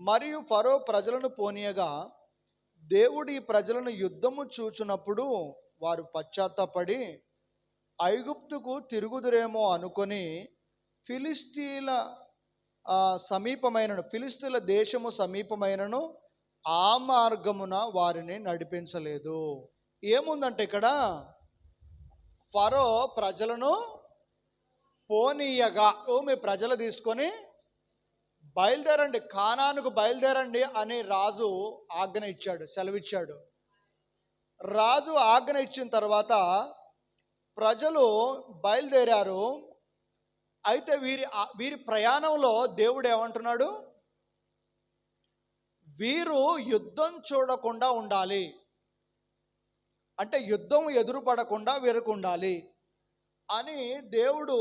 మరియు ఫరో ప్రజలను పోనీయగా దేవుడు ఈ ప్రజలను యుద్ధము చూచునప్పుడు వారు పశ్చాత్తాపడి ఐగుప్తుకు తిరుగుదురేమో అనుకొని ఫిలిస్తీన్ల ఫిలిస్తీన్ల దేశము సమీపమైనను ఆ మార్గమున వారిని నడిపించలేదు. ఏముందంటే ఇక్కడ ఫరో ప్రజలను పోనీయగా, మీ ప్రజలు తీసుకొని బయలుదేరండి, కానానుకు బయలుదేరండి అని రాజు ఆజ్ఞ ఇచ్చాడు, సెలవిచ్చాడు. రాజు ఆజ్ఞ ఇచ్చిన తర్వాత ప్రజలు బయలుదేరారు. అయితే వీరి ప్రయాణంలో దేవుడు ఏమంటున్నాడు? వీరు యుద్ధం చూడకుండా ఉండాలి, అంటే యుద్ధం ఎదురుపడకుండా వీరికి ఉండాలి అని దేవుడు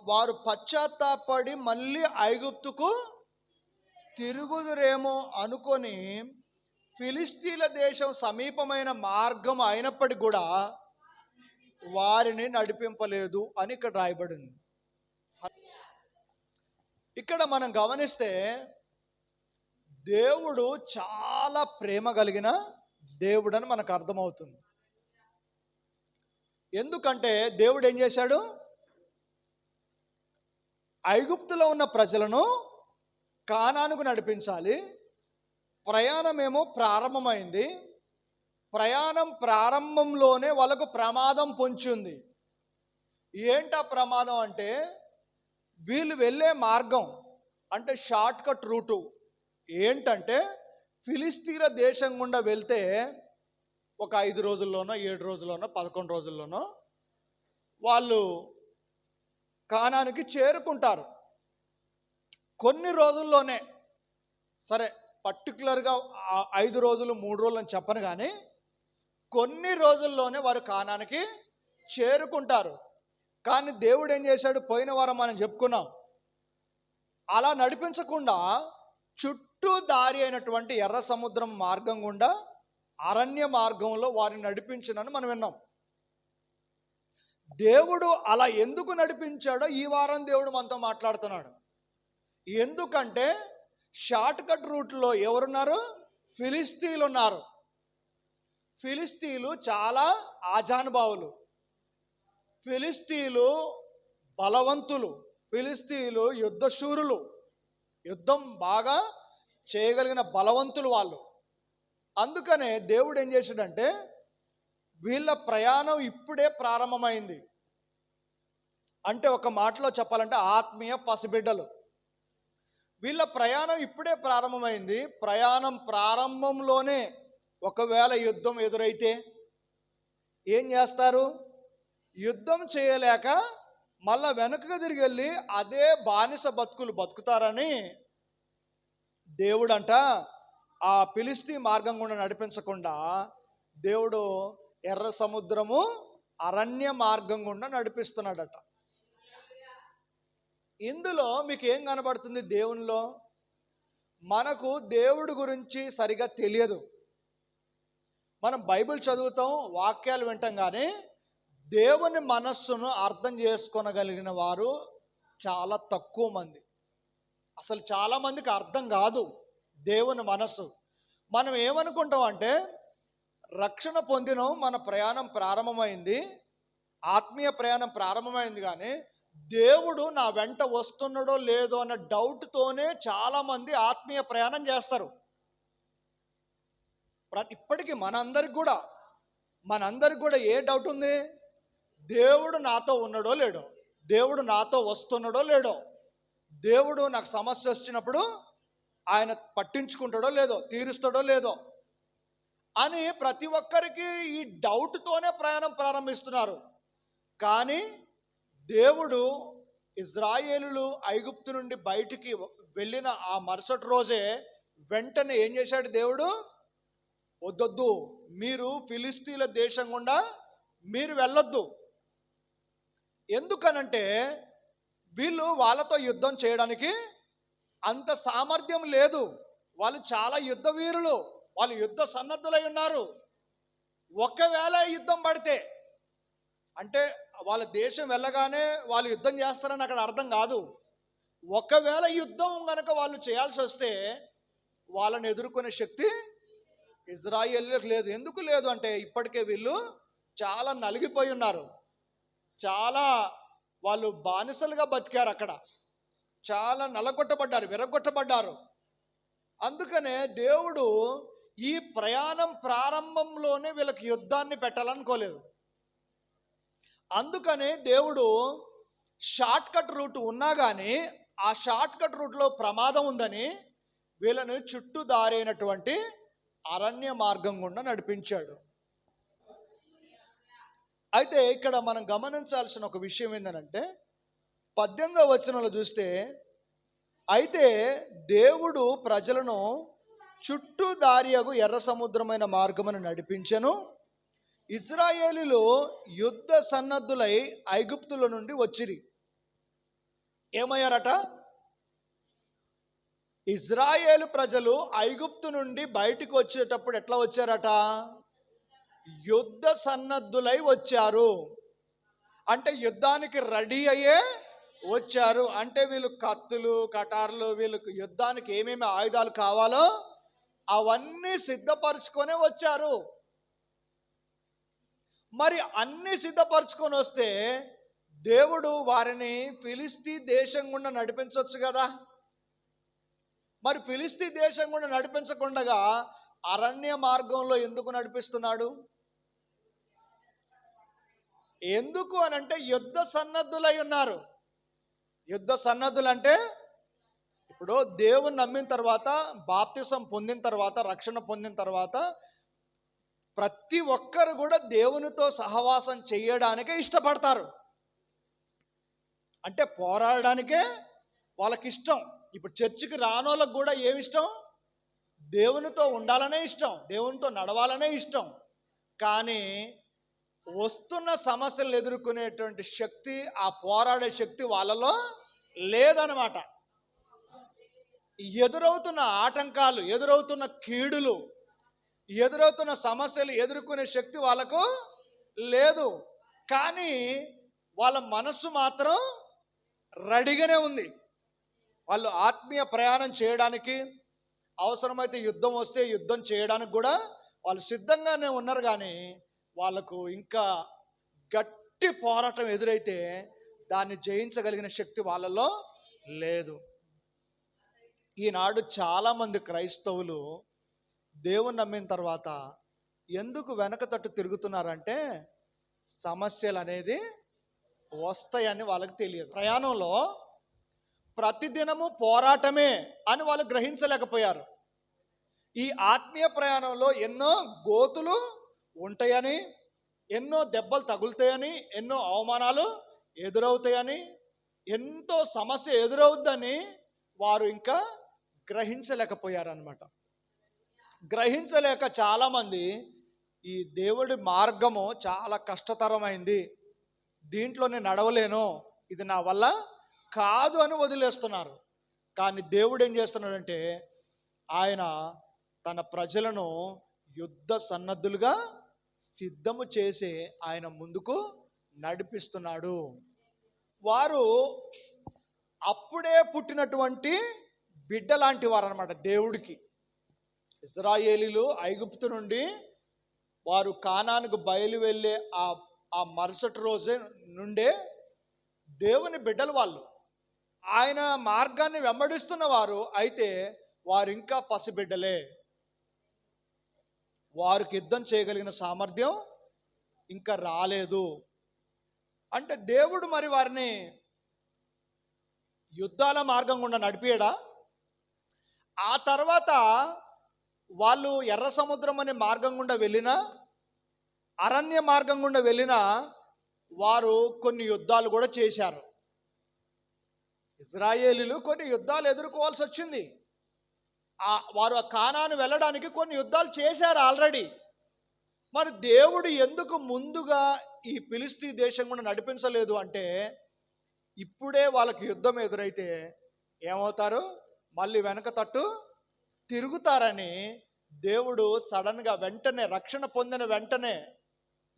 వారు పశ్చాత్తాపడి మళ్ళీ ఐగుప్తుకు తిరుగుదురేమో అనుకొని ఫిలిస్తీన్ల దేశం సమీపమైన మార్గం అయినప్పటికీ కూడా వారిని నడిపింపలేదు అని ఇక్కడ రాయబడింది. ఇక్కడ మనం గమనిస్తే దేవుడు చాలా ప్రేమ కలిగిన దేవుడని మనకు అర్థమవుతుంది. ఎందుకంటే దేవుడు ఏం చేశాడు? ఐగుప్తులో ఉన్న ప్రజలను కానానుకు నడిపించాలి. ప్రయాణమేమో ప్రారంభమైంది. ప్రయాణం ప్రారంభంలోనే వాళ్ళకు ప్రమాదం పొంచి ఉంది. ఏంటా ప్రమాదం అంటే, వీళ్ళు వెళ్ళే మార్గం అంటే షార్ట్ కట్ రూటు ఏంటంటే, ఫిలిస్తీన్ల దేశం గుండా వెళ్తే ఒక 5 రోజుల్లోనో 7 రోజుల్లోనో 11 రోజుల్లోనో వాళ్ళు కానానికి చేరుకుంటారు. కొన్ని రోజుల్లోనే, సరే పర్టికులర్గా 5 రోజులు 3 రోజులు అని చెప్పను, కానీ కొన్ని రోజుల్లోనే వారు కానానికి చేరుకుంటారు. కానీ దేవుడు ఏం చేశాడు? పోయిన వారం మనం చెప్పుకున్నాం, అలా నడిపించకుండా చుట్టూ దారి అయినటువంటి ఎర్ర సముద్రం మార్గం గుండా అరణ్య మార్గంలో వారిని నడిపించినని మనం విన్నాం. దేవుడు అలా ఎందుకు నడిపించాడో ఈ వారం దేవుడు మనతో మాట్లాడుతున్నాడు. ఎందుకంటే షార్ట్ కట్ రూట్లో ఎవరున్నారు? ఫిలిస్తీన్లు ఉన్నారు. ఫిలిస్తీన్లు చాలా ఆజానుభావులు, ఫిలిస్తీన్లు బలవంతులు, ఫిలిస్తీన్లు యుద్ధశూరులు, యుద్ధం బాగా చేయగలిగిన బలవంతులు వాళ్ళు. అందుకనే దేవుడు ఏం చేశాడంటే, వీళ్ళ ప్రయాణం ఇప్పుడే ప్రారంభమైంది. అంటే ఒక మాటలో చెప్పాలంటే ఆత్మీయ పసిబిడ్డలు. వీళ్ళ ప్రయాణం ఇప్పుడే ప్రారంభమైంది. ప్రయాణం ప్రారంభంలోనే ఒకవేళ యుద్ధం ఎదురైతే ఏం చేస్తారు? యుద్ధం చేయలేక మళ్ళా వెనక్కి తిరిగి వెళ్ళి అదే బానిస బతుకులు బతుకుతారని దేవుడంట ఆ ఫిలిస్తీన్ మార్గం గుండా నడిపించకుండా దేవుడు ఎర్ర సముద్రము అరణ్య మార్గం గుండా నడిపిస్తున్నాడట. ఇందులో మీకు ఏం కనబడుతుంది? దేవునిలో మనకు దేవుడి గురించి సరిగా తెలియదు. మనం బైబిల్ చదువుతాం, వాక్యాలు వింటాం, కానీ దేవుని మనస్సును అర్థం చేసుకోగలిగిన వారు చాలా తక్కువ మంది. అసలు చాలామందికి అర్థం కాదు దేవుని మనస్సు. మనం ఏమనుకుంటాం అంటే, రక్షణ పొందినం, మన ప్రయాణం ప్రారంభమైంది, ఆత్మీయ ప్రయాణం ప్రారంభమైంది, కానీ దేవుడు నా వెంట వస్తున్నాడో లేదో అన్న డౌట్తోనే చాలామంది ఆత్మీయ ప్రయాణం చేస్తారు. ఇప్పటికీ మనందరికి కూడా ఏ డౌట్ ఉంది? దేవుడు నాతో ఉన్నాడో లేడో, దేవుడు నాతో వస్తున్నాడో లేడో, దేవుడు నాకు సమస్య వచ్చినప్పుడు ఆయన పట్టించుకుంటాడో లేదో, తీరుస్తాడో లేదో అని ప్రతి ఒక్కరికి ఈ డౌట్తోనే ప్రయాణం ప్రారంభిస్తున్నారు. కానీ దేవుడు ఇజ్రాయేలులు ఐగుప్తు నుండి బయటికి వెళ్ళిన ఆ మరుసటి రోజే వెంటనే ఏం చేశాడు దేవుడు? వద్దొద్దు, మీరు ఫిలిస్తీన్ల దేశం గుండా మీరు వెళ్ళొద్దు. ఎందుకనంటే వీళ్ళు వాళ్ళతో యుద్ధం చేయడానికి అంత సామర్థ్యం లేదు. వాళ్ళు చాలా యుద్ధ వీరులు, వాళ్ళు యుద్ధ సన్నద్ధులై ఉన్నారు. ఒకవేళ యుద్ధం పడితే, అంటే వాళ్ళ దేశం వెళ్ళగానే వాళ్ళు యుద్ధం చేస్తారని అక్కడ అర్థం కాదు. ఒకవేళ యుద్ధం గనక వాళ్ళు చేయాల్సి వస్తే వాళ్ళని ఎదుర్కొనే శక్తి ఇజ్రాయేలీలకు లేదు. ఎందుకు లేదు అంటే ఇప్పటికే వీళ్ళు చాలా నలిగిపోయి ఉన్నారు. చాలా వాళ్ళు బానిసలుగా బతికారు, అక్కడ చాలా నలగొట్టబడ్డారు, విరగొట్టబడ్డారు. అందుకనే దేవుడు ఈ ప్రయాణం ప్రారంభంలోనే వీళ్ళకి యుద్ధాన్ని పెట్టాలనుకోలేదు. అందుకనే దేవుడు షార్ట్ కట్ రూట్ ఉన్నా కానీ ఆ షార్ట్ కట్ రూట్లో ప్రమాదం ఉందని వీళ్ళని చుట్టూ దారైనటువంటి అరణ్య మార్గం గుండా నడిపించాడు. అయితే ఇక్కడ మనం గమనించాల్సిన ఒక విషయం ఏంటంటే 18వ వచనంలో చూస్తే, అయితే దేవుడు ప్రజలను చుట్టూ దారియగు ఎర్ర సముద్రమైన మార్గమును నడిపించెను. ఇశ్రాయేలీయులు యుద్ధ సన్నద్ధులై ఐగుప్తుల నుండి వచ్చిరి. ఏమయ్యారట? ఇజ్రాయేలు ప్రజలు ఐగుప్తు నుండి బయటికి వచ్చేటప్పుడు ఎట్లా వచ్చారట? యుద్ధ సన్నద్ధులై వచ్చారు. అంటే యుద్ధానికి రెడీ అయ్యే వచ్చారు. అంటే వీళ్ళు కత్తులు, కటార్లు, వీళ్ళకి యుద్ధానికి ఏమేమి ఆయుధాలు కావాలో అవన్నీ సిద్ధపరచుకొనే వచ్చారు. మరి అన్నీ సిద్ధపరచుకొని వస్తే దేవుడు వారిని ఫిలిస్తీ దేశం గుండా నడిపించవచ్చు కదా. మరి ఫిలిస్తీ దేశం గుండా నడిపించకుండా అరణ్య మార్గంలో ఎందుకు నడిపిస్తున్నాడు? ఎందుకు అనంటే యుద్ధ సన్నద్ధులై ఉన్నారు. యుద్ధ సన్నద్ధులు అంటే ఇప్పుడు దేవుని నమ్మిన తర్వాత, బాప్తిసం పొందిన తర్వాత, రక్షణ పొందిన తర్వాత ప్రతి ఒక్కరు కూడా దేవునితో సహవాసం చేయడానికే ఇష్టపడతారు. అంటే పోరాడడానికే వాళ్ళకి ఇష్టం. ఇప్పుడు చర్చికి రానోళ్ళకు కూడా ఏమి ఇష్టం? దేవునితో ఉండాలనే ఇష్టం, దేవునితో నడవాలనే ఇష్టం. కానీ వస్తున్న సమస్యలు ఎదుర్కొనేటువంటి శక్తి, ఆ పోరాడే శక్తి వాళ్ళలో లేదనమాట. ఎదురవుతున్న ఆటంకాలు, ఎదురవుతున్న కీడులు, ఎదురవుతున్న సమస్యలు ఎదుర్కొనే శక్తి వాళ్ళకు లేదు. కానీ వాళ్ళ మనస్సు మాత్రం రెడీగానే ఉంది. వాళ్ళు ఆత్మీయ ప్రయాణం చేయడానికి, అవసరమైతే యుద్ధం వస్తే యుద్ధం చేయడానికి కూడా వాళ్ళు సిద్ధంగానే ఉన్నారు. కానీ వాళ్ళకు ఇంకా గట్టి పోరాటం ఎదురైతే దాన్ని జయించగలిగిన శక్తి వాళ్ళలో లేదు. ఈనాడు చాలామంది క్రైస్తవులు దేవుని నమ్మిన తర్వాత ఎందుకు వెనక తట్టు తిరుగుతున్నారంటే సమస్యలు అనేది వస్తాయని వాళ్ళకి తెలియదు. ప్రయాణంలో ప్రతిదినము పోరాటమే అని వాళ్ళు గ్రహించలేకపోయారు. ఈ ఆత్మీయ ప్రయాణంలో ఎన్నో గోతులు ఉంటాయని, ఎన్నో దెబ్బలు తగులుతాయని, ఎన్నో అవమానాలు ఎదురవుతాయని, ఎంతో సమస్య ఎదురవుద్దని వారు ఇంకా గ్రహించలేకపోయారన్నమాట. గ్రహించలేక చాలామంది ఈ దేవుడి మార్గము చాలా కష్టతరమైంది, దీంట్లో నేను నడవలేను, ఇది నా వల్ల కాదు అని వదిలేస్తున్నారు. కానీ దేవుడు ఏం చేస్తున్నాడంటే ఆయన తన ప్రజలను యుద్ధ సన్నద్ధులుగా సిద్ధము చేసి ఆయన ముందుకు నడిపిస్తున్నాడు. వారు అప్పుడే పుట్టినటువంటి బిడ్డ లాంటి వారు అనమాట దేవుడికి. ఇశ్రాయేలీయులు ఐగుప్తు నుండి వారు కానానుకు బయలు వెళ్ళే ఆ మరుసటి రోజే నుండే దేవుని బిడ్డలు వాళ్ళు. ఆయన మార్గాన్ని వెంబడిస్తున్న వారు. అయితే వారు ఇంకా పసిబిడ్డలే. వారికి యుద్ధం చేయగలిగిన సామర్థ్యం ఇంకా రాలేదు. అంటే దేవుడు మరి వారిని యుద్ధాల మార్గం గుండా నడిపేయడా? ఆ తర్వాత వాళ్ళు ఎర్ర సముద్రం అనే మార్గం గుండా వెళ్ళినా, అరణ్య మార్గం గుండా వెళ్ళినా వారు కొన్ని యుద్ధాలు కూడా చేశారు. ఇశ్రాయేలీయులు కొన్ని యుద్ధాలు ఎదుర్కోవాల్సి వచ్చింది. వారు ఆ కానాను వెళ్ళడానికి కొన్ని యుద్ధాలు చేశారు ఆల్రెడీ. మరి దేవుడు ఎందుకు ముందుగా ఈ ఫిలిస్తీ దేశం కూడా నడిపించలేదు అంటే, ఇప్పుడే వాళ్ళకి యుద్ధం ఎదురైతే ఏమవుతారు? మళ్ళీ వెనక తట్టు తిరుగుతారని దేవుడు సడన్గా వెంటనే, రక్షణ పొందిన వెంటనే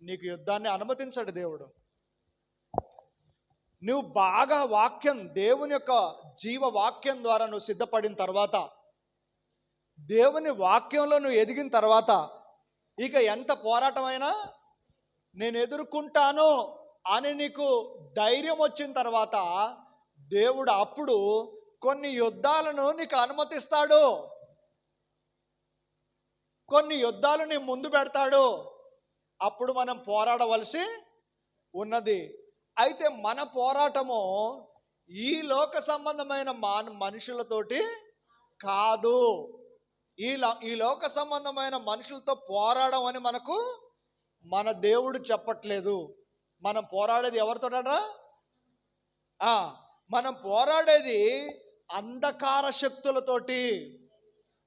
నీకు యుద్ధాన్ని అనుమతించడు దేవుడు. నువ్వు బాగా వాక్యం, దేవుని యొక్క జీవ వాక్యం ద్వారా నువ్వు సిద్ధపడిన తర్వాత, దేవుని వాక్యంలో నువ్వు ఎదిగిన తర్వాత, ఇక ఎంత పోరాటమైనా నేను ఎదుర్కొంటాను అని నీకు ధైర్యం వచ్చిన తర్వాత, దేవుడు అప్పుడు కొన్ని యుద్ధాలను నీకు అనుమతిస్తాడు. కొన్ని యుద్ధాలు నీ ముందు పెడతాడు. అప్పుడు మనం పోరాడవలసి ఉన్నది. అయితే మన పోరాటము ఈ లోక సంబంధమైన మనుషులతోటి కాదు. ఈ లోక సంబంధమైన మనుషులతో పోరాడమని మనకు మన దేవుడు చెప్పట్లేదు. మనం పోరాడేది ఎవరితోట? మనం పోరాడేది అంధకార శక్తులతోటి.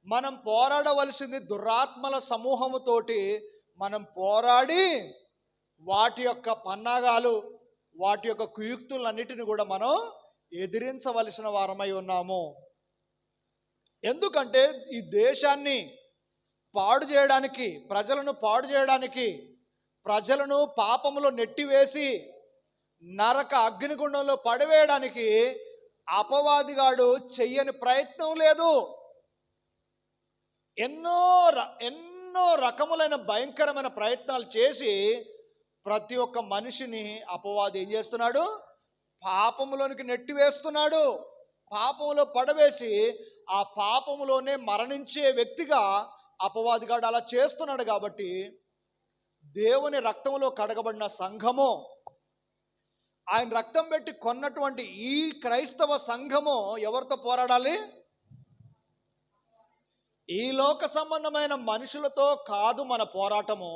మనం పోరాడవలసింది దురాత్మల సమూహముతోటి. మనం పోరాడి వాటి యొక్క పన్నాగాలు, వాటి యొక్క కుయుక్తులన్నిటిని కూడా మనం ఎదిరించవలసిన వారమై ఉన్నాము. ఎందుకంటే ఈ దేశాన్ని పాడు చేయడానికి, ప్రజలను పాడు చేయడానికి, ప్రజలను పాపములో నెట్టివేసి నరక అగ్నిగుండంలో పడివేయడానికి అపవాదిగాడు చెయ్యని ప్రయత్నం లేదు. ఎన్నో రకములైన భయంకరమైన ప్రయత్నాలు చేసి ప్రతి ఒక్క మనిషిని అపవాది ఏం చేస్తున్నాడు? పాపములోనికి నెట్టివేస్తున్నాడు. పాపములో పడవేసి ఆ పాపములోనే మరణించే వ్యక్తిగా అపవాదిగాడు అలా చేస్తున్నాడు. కాబట్టి దేవుని రక్తంలో కడగబడిన సంఘము, ఆయన రక్తం పెట్టి కొన్నటువంటి ఈ క్రైస్తవ సంఘము ఎవరితో పోరాడాలి? ఈ లోక సంబంధమైన మనుషులతో కాదు మన పోరాటము.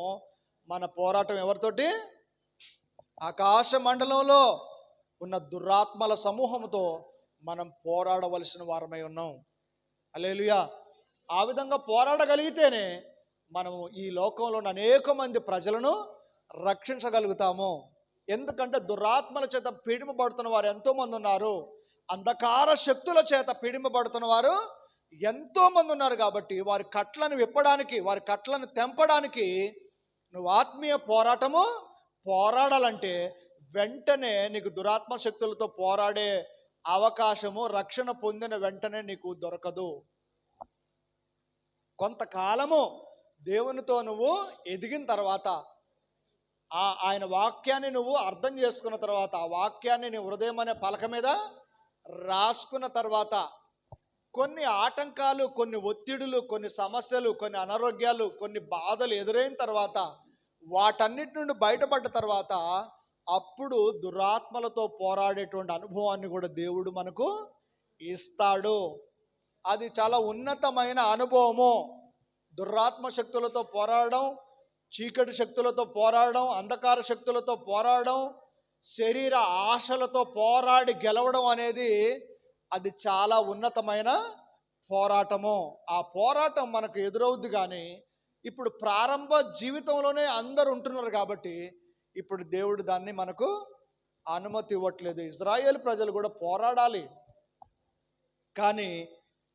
మన పోరాటం ఎవరితోటి? ఆకాశ మండలంలో ఉన్న దురాత్మల సమూహంతో మనం పోరాడవలసిన వారమై ఉన్నాం. హల్లెలూయా. ఆ విధంగా పోరాడగలిగితేనే మనము ఈ లోకంలో అనేక మంది ప్రజలను రక్షించగలుగుతాము. ఎందుకంటే దురాత్మల చేత పీడింపబడుతున్న వారు ఎంతోమంది ఉన్నారు. అంధకార శక్తుల చేత పీడింపబడుతున్న వారు ఎంతోమంది ఉన్నారు. కాబట్టి వారి కట్లను విప్పడానికి, వారి కట్లను తెంపడానికి నువ్వు ఆత్మీయ పోరాటము పోరాడాలంటే వెంటనే నీకు దురాత్మ శక్తులతో పోరాడే అవకాశము రక్షణ పొందిన వెంటనే నీకు దొరకదు. కొంతకాలము దేవునితో నువ్వు ఎదిగిన తర్వాత, ఆయన వాక్యాన్ని నువ్వు అర్థం చేసుకున్న తర్వాత, ఆ వాక్యాన్ని నీ హృదయం అనే పలక మీద రాసుకున్న తర్వాత, కొన్ని ఆటంకాలు, కొన్ని ఒత్తిడులు, కొన్ని సమస్యలు, కొన్ని అనారోగ్యాలు, కొన్ని బాధలు ఎదురైన తర్వాత, వాటన్నిటి నుండి బయటపడ్డ తర్వాత అప్పుడు దురాత్మలతో పోరాడేటువంటి అనుభవాన్ని కూడా దేవుడు మనకు ఇస్తాడు. అది చాలా ఉన్నతమైన అనుభవము. దురాత్మ శక్తులతో పోరాడడం, చీకటి శక్తులతో పోరాడడం, అంధకార శక్తులతో పోరాడడం, శరీర ఆశలతో పోరాడి గెలవడం అనేది అది చాలా ఉన్నతమైన పోరాటము. ఆ పోరాటం మనకు ఎదురవుద్ది. కానీ ఇప్పుడు ప్రారంభ జీవితంలోనే అందరు ఉంటున్నారు కాబట్టి ఇప్పుడు దేవుడు దాన్ని మనకు అనుమతి ఇవ్వట్లేదు. ఇజ్రాయేల్ ప్రజలు కూడా పోరాడాలి, కానీ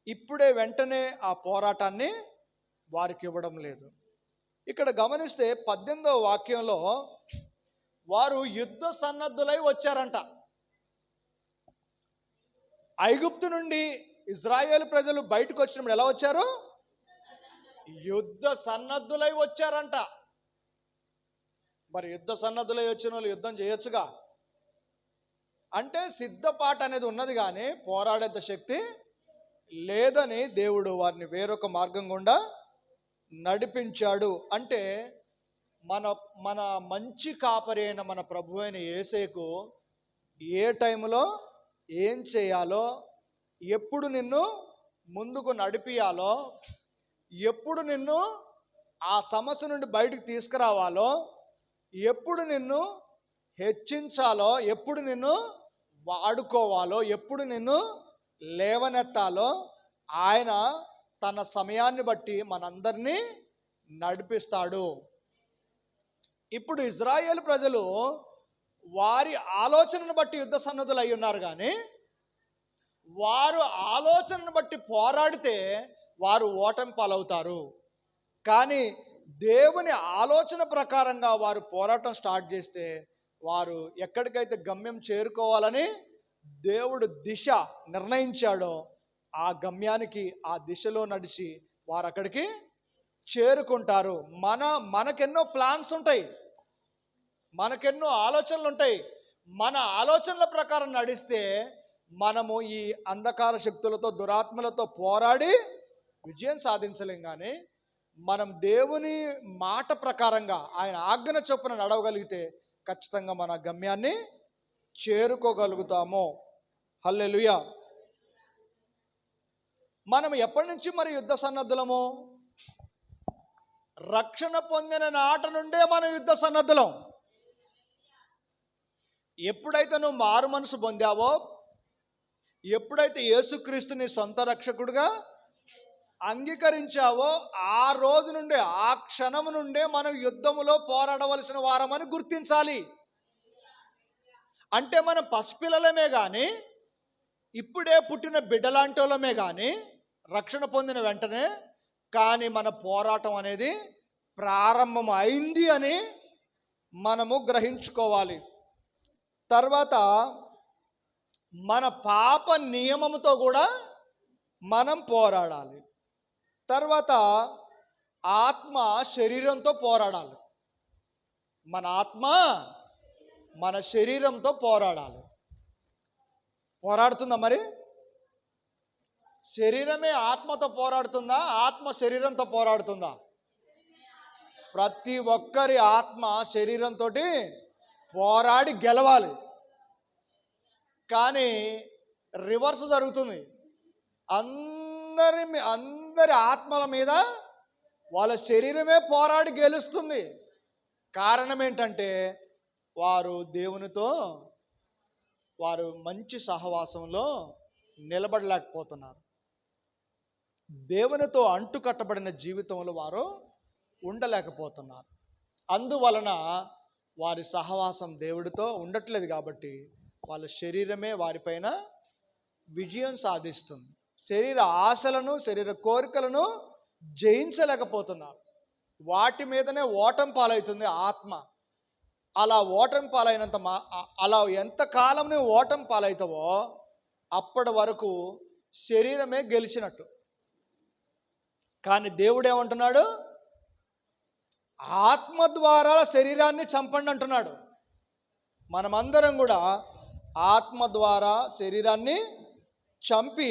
ఇప్పుడే వెంటనే ఆ పోరాటాన్ని వారికి ఇవ్వడం లేదు. ఇక్కడ గమనిస్తే 18వ వాక్యంలో వారు యుద్ధ సన్నద్ధులై వచ్చారంట. ఐగుప్తు నుండి ఇజ్రాయేల్ ప్రజలు బయటకు వచ్చినప్పుడు ఎలా వచ్చారు? యుద్ధ సన్నద్ధులై వచ్చారంట. మరి యుద్ధ సన్నద్ధులై వచ్చిన వాళ్ళు యుద్ధం చేయొచ్చుగా. అంటే సిద్ధపాటు అనేది ఉన్నది, కానీ పోరాడేంత శక్తి లేదని దేవుడు వారిని వేరొక మార్గం గుండా నడిపించాడు. అంటే మన మంచి కాపరి అయిన మన ప్రభు అయిన యేసేకు ఏ టైంలో ఏం చేయాలో, ఎప్పుడు నిన్ను ముందుకు నడిపియాలో, ఎప్పుడు నిన్ను ఆ సమస్య నుండి బయటకు తీసుకురావాలో, ఎప్పుడు నిన్ను హెచ్చించాలో, ఎప్పుడు నిన్ను వాడుకోవాలో, ఎప్పుడు నిన్ను లేవనెత్తాలో ఆయన తన సమయాన్ని బట్టి మనందరినీ నడిపిస్తాడు. ఇప్పుడు ఇజ్రాయేల్ ప్రజలు వారి ఆలోచనను బట్టి యుద్ధ సన్నద్ధులు అయి ఉన్నారు, కానీ వారు ఆలోచనను బట్టి పోరాడితే వారు ఓటమి పాలవుతారు. కానీ దేవుని ఆలోచన ప్రకారంగా వారు పోరాటం స్టార్ట్ చేస్తే వారు ఎక్కడికైతే గమ్యం చేరుకోవాలని దేవుడు దిశ నిర్ణయించాడో ఆ గమ్యానికి, ఆ దిశలో నడిచి వారు అక్కడికి చేరుకుంటారు. మనకెన్నో ప్లాన్స్ ఉంటాయి, మనకెన్నో ఆలోచనలు ఉంటాయి. మన ఆలోచనల ప్రకారం నడిస్తే మనము ఈ అంధకార శక్తులతో, దురాత్మలతో పోరాడి విజయం సాధించలేం. కానీ మనం దేవుని మాట ప్రకారంగా, ఆయన ఆజ్ఞ చొప్పున నడవగలిగితే ఖచ్చితంగా మన గమ్యాన్ని చేరుకోగలుగుతాము. హల్లెలూయా. మనం ఎప్పటి నుంచి మరి యుద్ధ సన్నద్ధులము? రక్షణ పొందిన నాట నుండే మనం యుద్ధ సన్నద్ధులం. ఎప్పుడైతే నువ్వు మారు మనసు పొందావో, ఎప్పుడైతే యేసుక్రీస్తుని సొంత రక్షకుడిగా అంగీకరించావో, ఆ రోజు నుండే, ఆ క్షణం నుండే మనం యుద్ధములో పోరాడవలసిన వారమని గుర్తించాలి. అంటే మనం పసిపిల్లలమే కానీ, ఇప్పుడే పుట్టిన బిడ్డలాంటి వాళ్ళమే కానీ, రక్షణ పొందిన వెంటనే కానీ మన పోరాటం అనేది ప్రారంభం అయింది అని మనము గ్రహించుకోవాలి. తర్వాత మన పాప నియమముతో కూడా మనం పోరాడాలి. తర్వాత ఆత్మ శరీరంతో పోరాడాలి. మన ఆత్మ మన శరీరంతో పోరాడాలి. పోరాడుతుందా మరి? శరీరమే ఆత్మతో పోరాడుతుందా? ఆత్మ శరీరంతో పోరాడుతుందా? ప్రతి ఒక్కరి ఆత్మ శరీరంతో పోరాడి గెలవాలి. కానీ రివర్స్ జరుగుతుంది. అందరి ఆత్మల మీద వాళ్ళ శరీరమే పోరాడి గెలుస్తుంది. కారణం ఏంటంటే వారు దేవునితో, వారు మంచి సహవాసంలో నిలబడలేకపోతున్నారు. దేవునితో అంటు కట్టబడిన జీవితంలో వారు ఉండలేకపోతున్నారు. అందువలన వారి సహవాసం దేవుడితో ఉండట్లేదు. కాబట్టి వాళ్ళ శరీరమే వారిపైన విజయం సాధిస్తుంది. శరీర ఆశలను, శరీర కోరికలను జయించలేకపోతున్నారు. వాటి మీదనే ఓటమి పాలవుతుంది ఆత్మ. అలా ఓటమి పాలైనంత అలా ఎంతకాలం నువ్వు ఓటమి పాలవుతావో అప్పటి వరకు శరీరమే గెలిచినట్టు. కానీ దేవుడు ఏమంటున్నాడు? ఆత్మ ద్వారా శరీరాన్ని చంపండి అంటున్నాడు. మనమందరం కూడా ఆత్మ ద్వారా శరీరాన్ని చంపి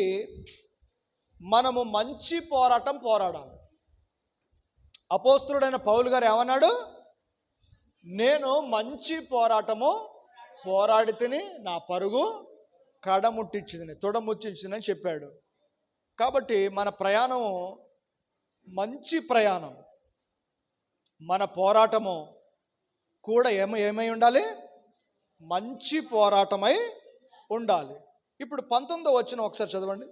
మనము మంచి పోరాటం పోరాడాలి. అపోస్తలుడైన పౌలు గారు ఏమన్నాడు? నేను మంచి పోరాటము పోరాడి తిని నా పరుగు కడముట్టించింది, తొడముట్టించిందని చెప్పాడు. కాబట్టి మన ప్రయాణం మంచి ప్రయాణం. మన పోరాటము కూడా ఏమై ఉండాలి? మంచి పోరాటమై ఉండాలి. ఇప్పుడు 19వ వచనం ఒకసారి చదవండి.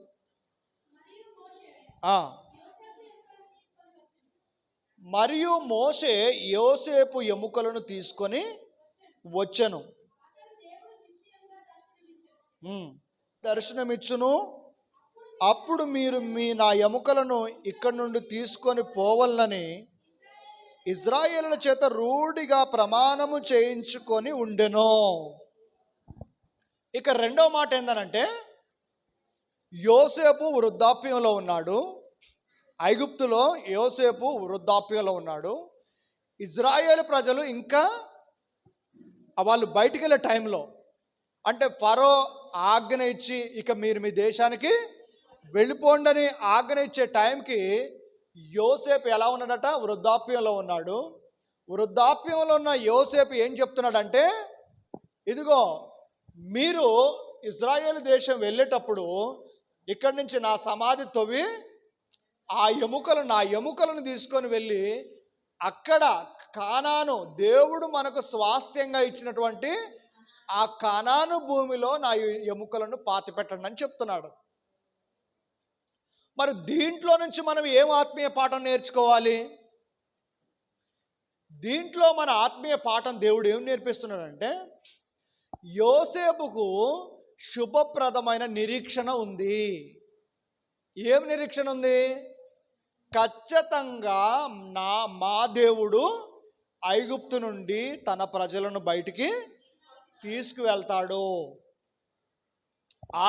మరియు మోషే యోసేపు ఎముకలను తీసుకొని వచ్చెను, దర్శనమిచ్చును. అప్పుడు మీరు నా ఎముకలను ఇక్కడి నుండి తీసుకొని పోవాలని ఇజ్రాయేలుల చేత రూఢిగా ప్రమాణము చేయించుకొని ఉండెను. ఇక రెండో మాట ఏందనంటే, యోసేపు వృద్ధాప్యంలో ఉన్నాడు. ఐగుప్తులో యోసేపు వృద్ధాప్యంలో ఉన్నాడు. ఇజ్రాయేలు ప్రజలు ఇంకా వాళ్ళు బయటికి వెళ్ళే టైంలో, అంటే ఫరో ఆజ్ఞ ఇచ్చి ఇక మీరు మీ దేశానికి వెళ్ళిపోండి అని ఆజ్ఞ ఇచ్చే టైంకి యోసేపు ఎలా ఉన్నాడట? వృద్ధాప్యంలో ఉన్నాడు. వృద్ధాప్యంలో ఉన్న యోసేపు ఏం చెప్తున్నాడంటే, ఇదిగో మీరు ఇజ్రాయేలు దేశం వెళ్ళేటప్పుడు ఇక్కడి నుంచి నా సమాధి తవ్వి నా ఎముకలను తీసుకొని వెళ్ళి అక్కడ కానాను, దేవుడు మనకు స్వాస్థ్యంగా ఇచ్చినటువంటి ఆ కానాను భూమిలో నా ఎముకలను పాతిపెట్టండి అని చెప్తున్నాడు. మరి దీంట్లో నుంచి మనం ఏం ఆత్మీయ పాఠం నేర్చుకోవాలి? దీంట్లో మన ఆత్మీయ పాఠం దేవుడు ఏం నేర్పిస్తున్నాడంటే, యోసేపుకు శుభప్రదమైన నిరీక్షణ ఉంది. ఏం నిరీక్షణ ఉంది? ఖచ్చితంగా మా దేవుడు ఐగుప్తు నుండి తన ప్రజలను బయటికి తీసుకువెళ్తాడు.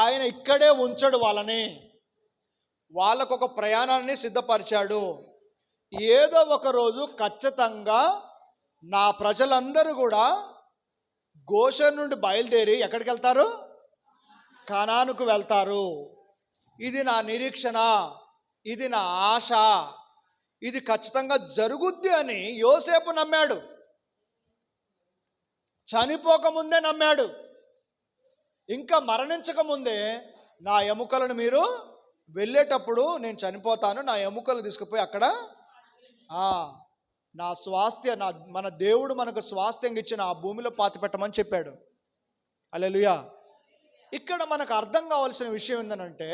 ఆయన ఇక్కడే ఉంచడు వాళ్ళని, వాళ్ళకొక ప్రయాణాన్ని సిద్ధపరిచాడు. ఏదో ఒక రోజు ఖచ్చితంగా నా ప్రజలందరూ కూడా గోషెను నుండి బయలుదేరి ఎక్కడికి వెళ్తారు? కనానుకు వెళ్తారు. ఇది నా నిరీక్షణ, ఇది నా ఆశ, ఇది ఖచ్చితంగా జరుగుద్ది అని యోసేపు నమ్మాడు. చనిపోకముందే నమ్మాడు. ఇంకా మరణించకముందే నా ఎముకలను మీరు వెళ్ళేటప్పుడు నేను చనిపోతాను, నా ఎముకలు తీసుకుపోయి అక్కడ నా స్వాస్థ్య మన దేవుడు మనకు స్వాస్థ్యంగా ఇచ్చిన ఆ భూమిలో పాతిపెట్టమని చెప్పాడు. హల్లెలూయా. ఇక్కడ మనకు అర్థం కావాల్సిన విషయం ఏంటంటే,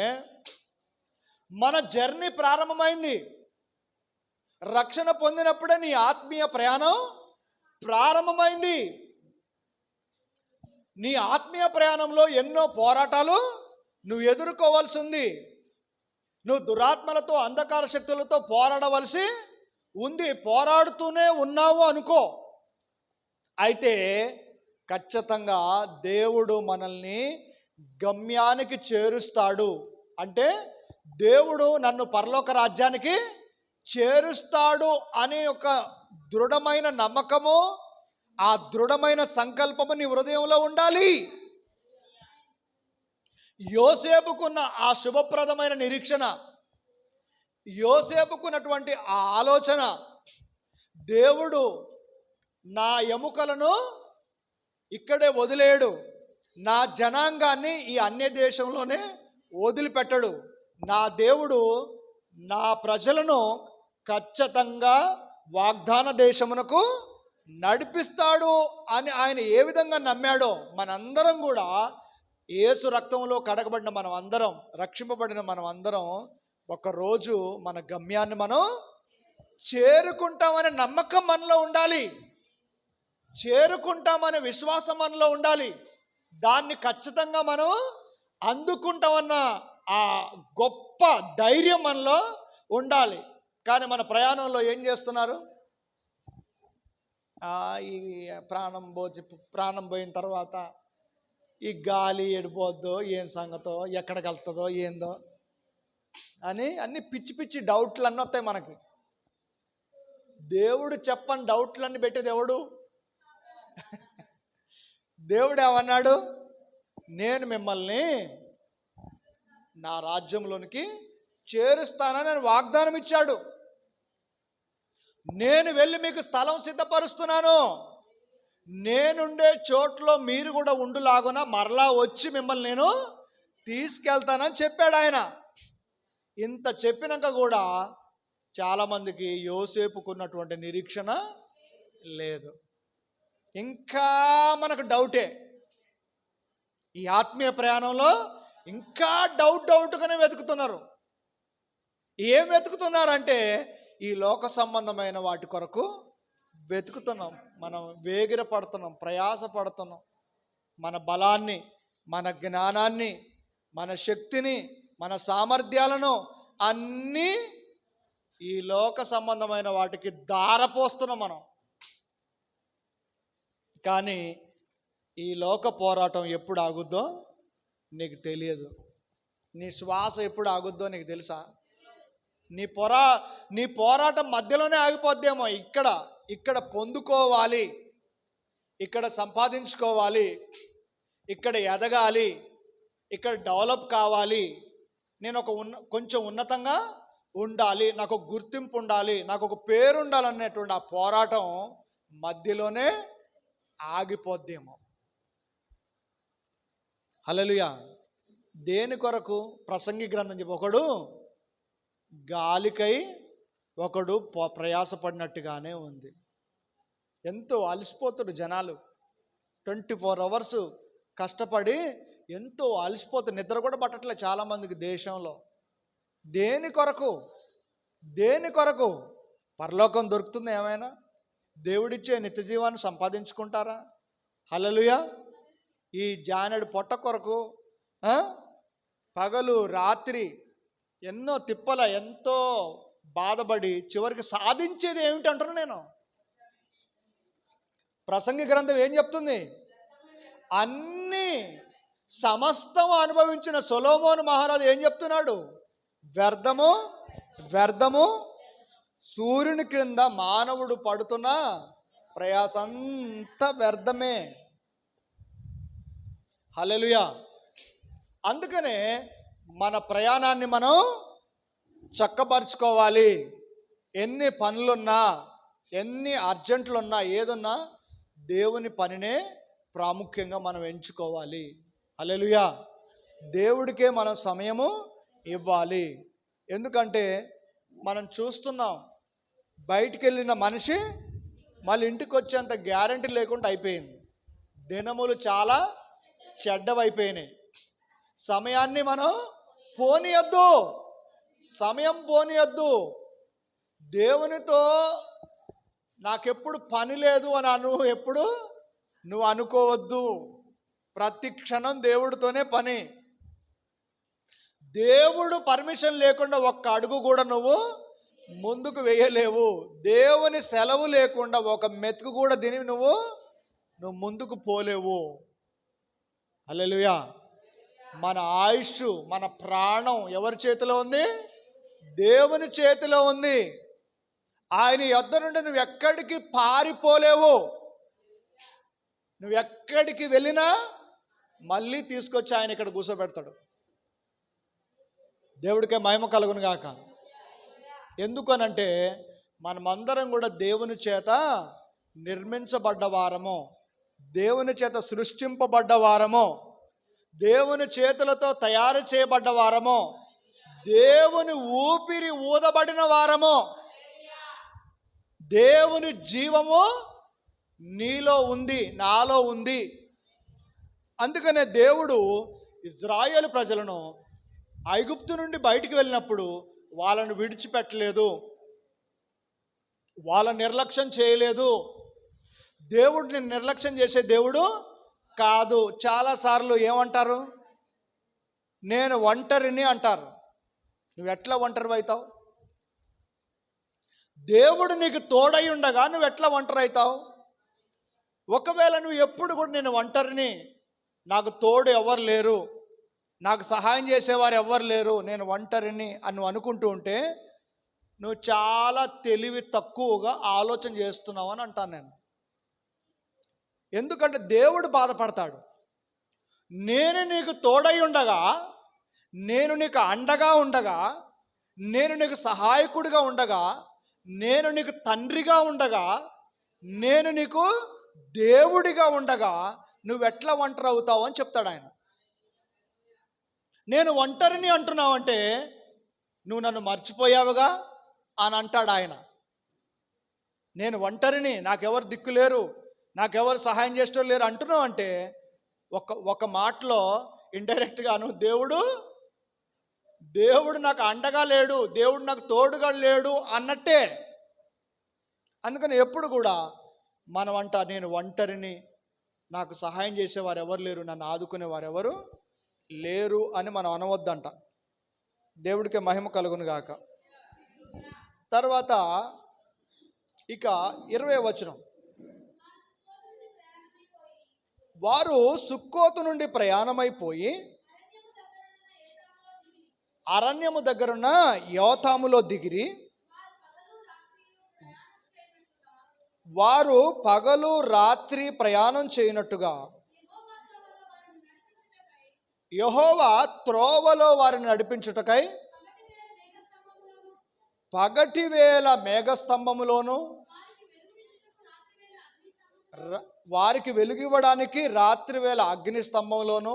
మన జర్నీ ప్రారంభమైంది. రక్షణ పొందినప్పుడే నీ ఆత్మీయ ప్రయాణం ప్రారంభమైంది. నీ ఆత్మీయ ప్రయాణంలో ఎన్నో పోరాటాలు నువ్వు ఎదుర్కోవాల్సి ఉంది. నువ్వు దురాత్మలతో, అంధకార శక్తులతో పోరాడవలసి ఉంది. పోరాడుతూనే ఉన్నావు అనుకో. అయితే ఖచ్చితంగా దేవుడు మనల్ని గమ్యానికి చేరుస్తాడు. అంటే దేవుడు నన్ను పరలోక రాజ్యానికి చేరుస్తాడు అనే ఒక దృఢమైన నమ్మకము, ఆ దృఢమైన సంకల్పము నీ హృదయంలో ఉండాలి. యోసేపుకున్న ఆ శుభప్రదమైన నిరీక్షణ, యోసేపుకున్నటువంటి ఆ ఆలోచన, దేవుడు నా ఎముకలను ఇక్కడే వదిలేయడు, నా జనాంగాన్ని ఈ అన్య దేశంలోనే వదిలిపెట్టడు, నా దేవుడు నా ప్రజలను ఖచ్చితంగా వాగ్దాన దేశమునకు నడిపిస్తాడు అని ఆయన ఏ విధంగా నమ్మాడో మనందరం కూడా యేసు రక్తంలో కడగబడిన మనం అందరం, రక్షింపబడిన మనం అందరం ఒకరోజు మన గమ్యాన్ని మనం చేరుకుంటామనే నమ్మకం మనలో ఉండాలి. చేరుకుంటామనే విశ్వాసం మనలో ఉండాలి. దాన్ని ఖచ్చితంగా మనం అందుకుంటామన్న ఆ గొప్ప ధైర్యం మనలో ఉండాలి. కానీ మన ప్రయాణంలో ఏం చేస్తున్నారు? ఈ ప్రాణం పోయిన తర్వాత ఈ గాలి ఎడిపోద్దో, ఏం సంగతో, ఎక్కడికి వెళ్తుందో ఏందో అని అన్ని పిచ్చి పిచ్చి డౌట్లు అన్నీ వస్తాయి మనకి. దేవుడు చెప్పని డౌట్లన్నీ పెట్టేది ఎవడు? దేవుడు ఏమన్నాడు? నేను మిమ్మల్ని నా రాజ్యంలోనికి చేరుస్తానని వాగ్దానం ఇచ్చాడు. నేను వెళ్ళి మీకు స్థలం సిద్ధపరుస్తున్నాను, నేనుండే చోట్లో మీరు కూడా ఉండులాగున మరలా వచ్చి మిమ్మల్ని నేను తీసుకెళ్తానని చెప్పాడు ఆయన. ఇంత చెప్పినాక కూడా చాలామందికి యోసేపుకున్నటువంటి నిరీక్షణ లేదు. ఇంకా మనకు డౌటే. ఈ ఆత్మీయ ప్రయాణంలో ఇంకా డౌట్గానే వెతుకుతున్నారు. ఏం వెతుకుతున్నారంటే ఈ లోక సంబంధమైన వాటి కొరకు వెతుకుతున్నాం. మనం వేగిర పడుతున్నాం, ప్రయాస పడుతున్నాం. మన బలాన్ని, మన జ్ఞానాన్ని, మన శక్తిని, మన సామర్థ్యాలను అన్నీ ఈ లోక సంబంధమైన వాటికి దారపోస్తున్నాం మనం. కానీ ఈ లోక పోరాటం ఎప్పుడు ఆగుద్దో నీకు తెలియదు. నీ శ్వాస ఎప్పుడు ఆగుద్దో నీకు తెలుసా? నీ పోరాటం మధ్యలోనే ఆగిపోద్దేమో. ఇక్కడ పొందుకోవాలి, ఇక్కడ సంపాదించుకోవాలి, ఇక్కడ ఎదగాలి, ఇక్కడ డెవలప్ కావాలి, నేను కొంచెం ఉన్నతంగా ఉండాలి, నాకు ఒక గుర్తింపు ఉండాలి, నాకు ఒక పేరు ఉండాలనేటువంటి ఆ పోరాటం మధ్యలోనే ఆగిపోద్దేమో. హల్లెలూయా. దేని కొరకు? ప్రసంగి గ్రంథం చెప్పి ఒకడు గాలికై ఒకడు ప్రయాసపడినట్టుగానే ఉంది. ఎంతో అలసిపోతారు జనాలు. 24 hours కష్టపడి ఎంతో అలసిపోతారు. నిద్ర కూడా పట్టట్లే చాలామందికి దేశంలో. దేని కొరకు? పరలోకం దొరుకుతుంది ఏమైనా? దేవుడిచ్చే నిత్య జీవాన్ని సంపాదించుకుంటారా? హల్లెలూయా. ఈ జానెడు పొట్ట కొరకు పగలు రాత్రి ఎన్నో తిప్పల, ఎంతో బాధపడి చివరికి సాధించేది ఏమిటంటాను నేను. ప్రసంగి గ్రంథం ఏం చెప్తుంది? అన్ని సమస్తం అనుభవించిన సొలొమోను మహారాజు ఏం చెప్తున్నాడు? వ్యర్థము వ్యర్థము, సూర్యుని క్రింద మానవుడు పడుతున్న ప్రయాసంతా వ్యర్థమే. హల్లెలూయా. అందుకనే మన ప్రయాణాన్ని మనం చక్కపరుచుకోవాలి. ఎన్ని పనులున్నా, ఎన్ని అర్జెంట్లున్నా, ఏదున్నా దేవుని పనినే ప్రాముఖ్యంగా మనం ఎంచుకోవాలి. హల్లెలూయా. దేవుడికే మనం సమయము ఇవ్వాలి. ఎందుకంటే మనం చూస్తున్నాం, బయటికి వెళ్ళిన మనిషి మళ్ళీ ఇంటికి వచ్చేంత గ్యారంటీ లేకుండా అయిపోయింది. దినములు చాలా చెడ్డవైపోయినాయి. సమయాన్ని మనం పోనీయద్దు, సమయం పోనీయద్దు. దేవునితో నాకెప్పుడు పని లేదు అని ఎప్పుడు నువ్వు అనుకోవద్దు. ప్రతి క్షణం దేవుడితోనే పని. దేవుడు పర్మిషన్ లేకుండా ఒక్క అడుగు కూడా నువ్వు ముందుకు వేయలేవు. దేవుని సెలవు లేకుండా ఒక మెతుకు కూడా తిని నువ్వు ముందుకు పోలేవు. హల్లెలూయా. మన ఆయుష్, మన ప్రాణం ఎవరి చేతిలో ఉంది? దేవుని చేతిలో ఉంది. ఆయన యొద్ద నుండి నువ్వు ఎక్కడికి పారిపోలేవు. నువ్వు ఎక్కడికి వెళ్ళినా మళ్ళీ తీసుకొచ్చి ఆయన ఇక్కడ కూర్చోబెడతాడు. దేవుడికే మహిమ కలుగును గాక. ఎందుకనంటే మనమందరం కూడా దేవుని చేత నిర్మించబడ్డ వారము, దేవుని చేత సృష్టింపబడ్డ వారము, దేవుని చేతులతో తయారు చేయబడ్డ వారము, దేవుని ఊపిరి ఊదబడిన వారము. దేవుని జీవము నీలో ఉంది, నాలో ఉంది. అందుకనే దేవుడు ఇజ్రాయేలు ప్రజలను ఐగుప్తు నుండి బయటికి వెళ్ళినప్పుడు వాళ్ళను విడిచిపెట్టలేదు, వాళ్ళని నిర్లక్ష్యం చేయలేదు. దేవుడిని నిర్లక్ష్యం చేసే దేవుడు కాదు. చాలాసార్లు ఏమంటారు? నేను ఒంటరిని అంటారు. నువ్వు ఎట్లా ఒంటరి అవుతావు? దేవుడు నీకు తోడై ఉండగా నువ్వు ఎట్లా ఒంటరి అవుతావు? ఒకవేళ నువ్వు ఎప్పుడు కూడా నేను ఒంటరిని, నాకు తోడు ఎవరు లేరు, నాకు సహాయం చేసేవారు ఎవరు లేరు, నేను ఒంటరిని అని నువ్వు అనుకుంటూ ఉంటే నువ్వు చాలా తెలివి తక్కువగా ఆలోచన చేస్తున్నావు అని అంటాను నేను. ఎందుకంటే దేవుడు బాధపడతాడు. నేను నీకు తోడై ఉండగా, నేను నీకు అండగా ఉండగా, నేను నీకు సహాయకుడిగా ఉండగా, నేను నీకు తండ్రిగా ఉండగా, నేను నీకు దేవుడిగా ఉండగా నువ్వెట్లా ఒంటరి అవుతావు అని చెప్తాడు ఆయన. నేను ఒంటరిని అంటున్నావంటే నువ్వు నన్ను మర్చిపోయావుగా అని అంటాడు ఆయన. నేను ఒంటరిని, నాకెవరు దిక్కు లేరు, నాకెవరు సహాయం చేసేవాళ్ళు లేరు అంటున్నావు అంటే ఒక మాటలో ఇండైరెక్ట్గా నువ్వు దేవుడు నాకు అండగా లేడు, దేవుడు నాకు తోడుగా లేడు అన్నట్టే. అందుకని ఎప్పుడు కూడా మనం నేను ఒంటరిని, నాకు సహాయం చేసేవారు ఎవరు లేరు, నన్ను ఆదుకునేవారు ఎవరు లేరు అని మనం అనవద్దంట. దేవుడికి మహిమ కలుగును గాక. తర్వాత ఇక 20వ వచనం, వారు సుక్కోతు నుండి ప్రయాణమైపోయి అరణ్యము దగ్గరున్న యోతాములో దిగిరి. వారు పగలు రాత్రి ప్రయాణం చేయనట్టుగా యెహోవా త్రోవలో వారిని నడిపించుటకై పగటి వేళ మేఘస్తంభములోను, వారికి వెలుగివ్వడానికి రాత్రి వేళ అగ్ని స్తంభంలోను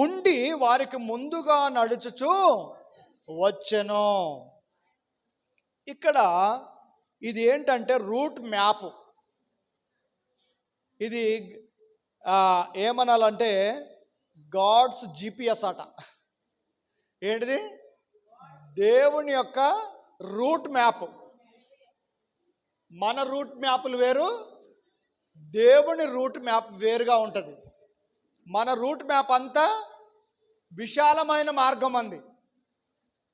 ఉండి వారికి ముందుగా నడుచుచు వచ్చెను. ఇక్కడ ఇది ఏంటంటే రూట్ మ్యాప్. ఇది ఏమనాలంటే గాడ్స్ జిపిఎస్ అట. ఏంటిది? దేవుని యొక్క రూట్ మ్యాప్. మన రూట్ మ్యాప్లు వేరు, దేవుని రూట్ మ్యాప్ వేరుగా ఉంటుంది. మన రూట్ మ్యాప్ అంతా విశాలమైన మార్గం అంది.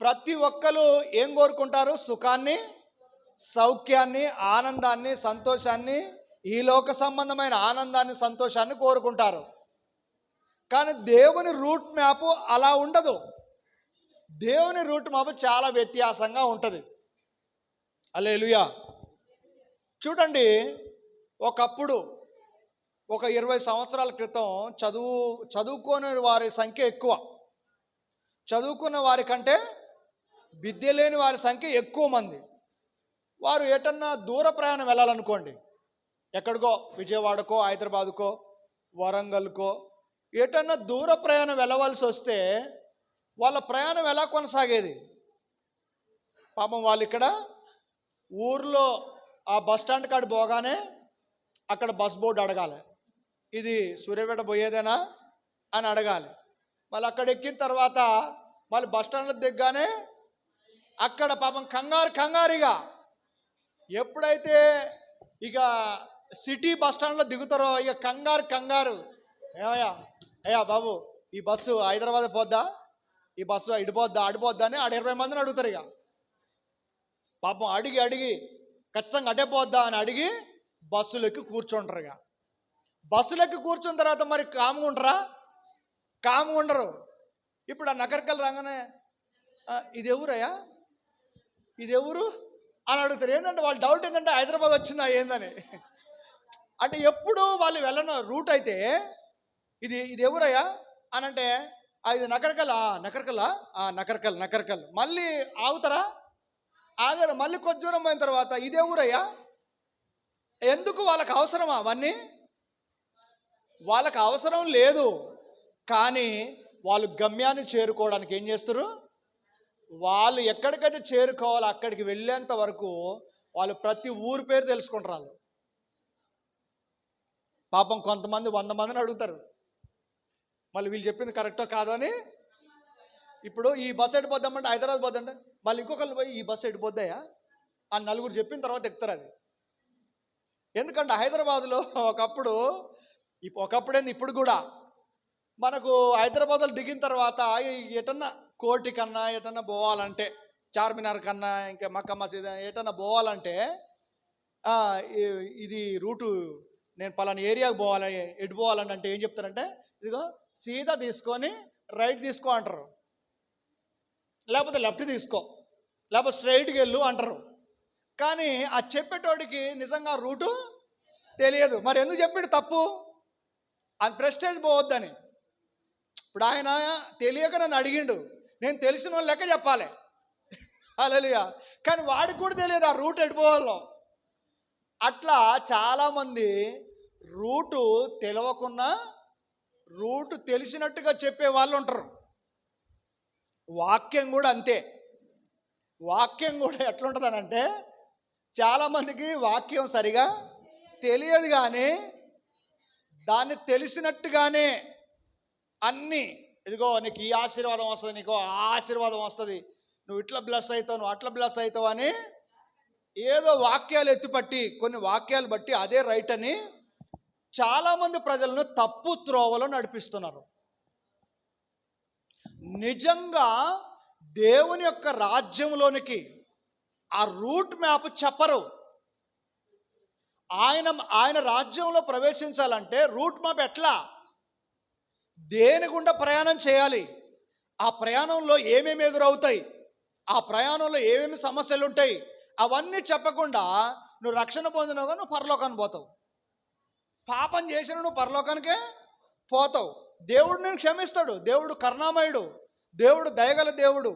ప్రతి ఒక్కరు ఏం కోరుకుంటారు? సుఖాన్ని, సౌఖ్యాన్ని, ఆనందాన్ని, సంతోషాన్ని, ఈ లోక సంబంధమైన ఆనందాన్ని, సంతోషాన్ని కోరుకుంటారు. కానీ దేవుని రూట్ మ్యాప్ అలా ఉండదు. దేవుని రూట్ మ్యాప్ చాలా వ్యత్యాసంగా ఉంటుంది. హల్లెలూయా. చూడండి, ఒకప్పుడు ఒక 20 సంవత్సరాల క్రితం చదువుకోని వారి సంఖ్య ఎక్కువ. చదువుకున్న వారి కంటే విద్య లేని వారి సంఖ్య ఎక్కువ మంది. వారు ఎటన్నా దూర ప్రయాణం వెళ్ళాలనుకోండి, ఎక్కడికో విజయవాడకో, హైదరాబాదుకో, వరంగల్కో ఎటన్నా దూర ప్రయాణం వెళ్ళవలసి వస్తే వాళ్ళ ప్రయాణం ఎలా కొనసాగేది? పాపం వాళ్ళు ఇక్కడ ఊర్లో ఆ బస్ స్టాండ్ కాడ పోగానే అక్కడ బస్ బోర్డు అడగాలి, ఇది సూర్యాపేట పోయేదేనా అని అడగాలి. మళ్ళీ అక్కడ ఎక్కిన తర్వాత మళ్ళీ బస్ స్టాండ్లో దిగ్గానే అక్కడ పాపం కంగారుగా ఎప్పుడైతే ఇక సిటీ బస్ స్టాండ్లో దిగుతారో ఇక కంగారు, ఏమయ్యా అయ్యా బాబు, ఈ బస్సు హైదరాబాద్ పోద్దా, ఈ బస్సు ఇడిపోద్దా అడిపోద్దా అని 20 మందిని అడుగుతారు. ఇక పాపం అడిగి ఖచ్చితంగా అటే పోద్దా అని అడిగి బస్సులెక్కి కూర్చుంటారు. ఇక బస్సులెక్కి కూర్చున్న తర్వాత మరి కాముగా ఉంటారా? కాముగా ఉండరు. ఇప్పుడు ఆ నగరికల్ రాగానే ఇది ఎవరయ్యా, ఇది ఎవరు అని అడుగుతారు. ఏంటంటే వాళ్ళ డౌట్ ఏంటంటే హైదరాబాద్ వచ్చిందా ఏందని. అంటే ఎప్పుడు వాళ్ళు వెళ్ళిన రూట్ అయితే ఇది ఎవరయ్యా అని అంటే ఇది నకరకల్. మళ్ళీ ఆగుతారా? ఆగారు. మళ్ళీ కొద్ది దూరం పోయిన తర్వాత ఇది ఎవరయ్యా. ఎందుకు? వాళ్ళకి అవసరమా అవన్నీ? వాళ్ళకి అవసరం లేదు. కానీ వాళ్ళు గమ్యాన్ని చేరుకోవడానికి ఏం చేస్తారు? వాళ్ళు ఎక్కడికైతే చేరుకోవాలో అక్కడికి వెళ్ళేంత వరకు వాళ్ళు ప్రతి ఊరి పేరు తెలుసుకుంటారు. వాళ్ళు పాపం కొంతమంది 100 మందిని అడుగుతారు, మళ్ళీ వీళ్ళు చెప్పింది కరెక్టో కాదో అని. ఇప్పుడు ఈ బస్సు ఎడిపోద్దామంటే హైదరాబాద్ పోద్దంటే మళ్ళీ ఇంకొకళ్ళు పోయి ఈ బస్సు ఎడిపోద్దాయా అని నలుగురు చెప్పిన తర్వాత ఎక్కుతారు అది. ఎందుకంటే హైదరాబాద్లో ఒకప్పుడేంది ఇప్పుడు కూడా మనకు హైదరాబాద్లో దిగిన తర్వాత ఎటన్నా కోటి కన్నా ఎటన్నా పోవాలంటే, చార్మినార్ కన్నా ఇంకా మక్కా మసీద్ ఎటన్నా పోవాలంటే ఇది రూటు, నేను పలానా ఏరియాకి పోవాలి, ఎటు పోవాలని అంటే ఏం చెప్తారంటే ఇదిగో సీదా తీసుకొని రైట్ తీసుకో అంటారు, లేకపోతే లెఫ్ట్ తీసుకో, లేకపోతే స్ట్రైట్కి వెళ్ళు అంటారు. కానీ ఆ చెప్పేటోడికి నిజంగా రూటు తెలియదు. మరి ఎందుకు చెప్పాడు తప్పు? అది ప్రెస్టేజ్ పోవద్దని. ఇప్పుడు ఆయన తెలియక నన్ను అడిగిండు, నేను తెలిసిన వాళ్ళు లెక్క చెప్పాలి. హల్లెలూయా. కానీ వాడికి కూడా తెలియదు ఆ రూట్ ఎడిపోవాలో. అట్లా చాలామంది రూటు తెలవకున్నా రూటు తెలిసినట్టుగా చెప్పే వాళ్ళు ఉంటారు. వాక్యం కూడా అంతే. వాక్యం కూడా ఎట్లుంటుందనంటే చాలామందికి వాక్యం సరిగా తెలియదు, కానీ దాన్ని తెలిసినట్టుగానే అన్నీ, ఇదిగో నీకు ఈ ఆశీర్వాదం వస్తుంది, నీకు ఆ ఆశీర్వాదం వస్తుంది, నువ్వు ఇట్లా బ్లెస్ అవుతావు, నువ్వు అట్లా బ్లెస్ అవుతావు అని ఏదో వాక్యాలు ఎత్తిపట్టి కొన్ని వాక్యాలు బట్టి అదే రైట్ అని చాలామంది ప్రజలను తప్పు త్రోవలో నడిపిస్తున్నారు. నిజంగా దేవుని యొక్క రాజ్యంలోనికి ఆ రూట్ మ్యాప్ చెప్పరు. ఆయన రాజ్యంలో ప్రవేశించాలంటే రూట్ మ్యాప్ ఎట్లా, దేని గుండా ప్రయాణం చేయాలి, ఆ ప్రయాణంలో ఏమేమి ఎదురవుతాయి, ఆ ప్రయాణంలో ఏమేమి సమస్యలు ఉంటాయి, అవన్నీ చెప్పకుండా నువ్వు రక్షణ పొందినవుగా నువ్వు పరలోకానికి పోతావు, పాపం చేసిన నువ్వు పరలోకానికే పోతావు. దేవుడు నేను క్షమిస్తాడు, దేవుడు కరుణామయుడు, దేవుడు దయగల దేవుడు,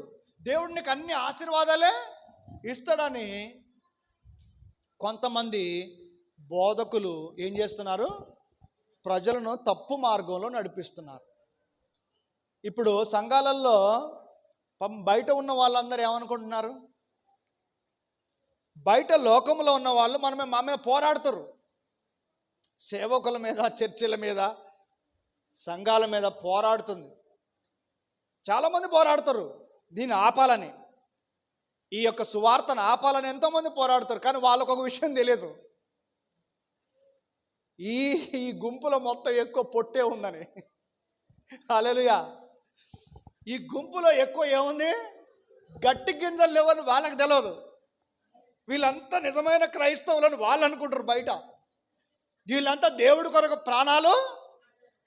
దేవుడు నీకు అన్ని ఆశీర్వాదాలే ఇస్తాడని కొంతమంది బోధకులు ఏం చేస్తున్నారు? ప్రజలను తప్పు మార్గంలో నడిపిస్తున్నారు. ఇప్పుడు సంఘాలలో బయట ఉన్న వాళ్ళందరూ ఏమనుకుంటున్నారు? బయట లోకంలో ఉన్న వాళ్ళు మా మీద పోరాడుతారు. సేవకుల మీద, చర్చిల మీద, సంఘాల మీద పోరాడుతుంది. చాలామంది పోరాడుతారు దీన్ని ఆపాలని, ఈ యొక్క సువార్తను ఆపాలని ఎంతోమంది పోరాడుతారు. కానీ వాళ్ళకు ఒక విషయం తెలియదు, ఈ గుంపులో మొత్తం ఎక్కువ పొట్టే ఉందని. హల్లెలూయా. ఈ గుంపులో ఎక్కువ ఏముంది? గట్టి గింజలు లేవని వాళ్ళకి తెలియదు. వీళ్ళంతా నిజమైన క్రైస్తవులని వాళ్ళు అనుకుంటారు బయట. వీళ్ళంతా దేవుడి కొరకు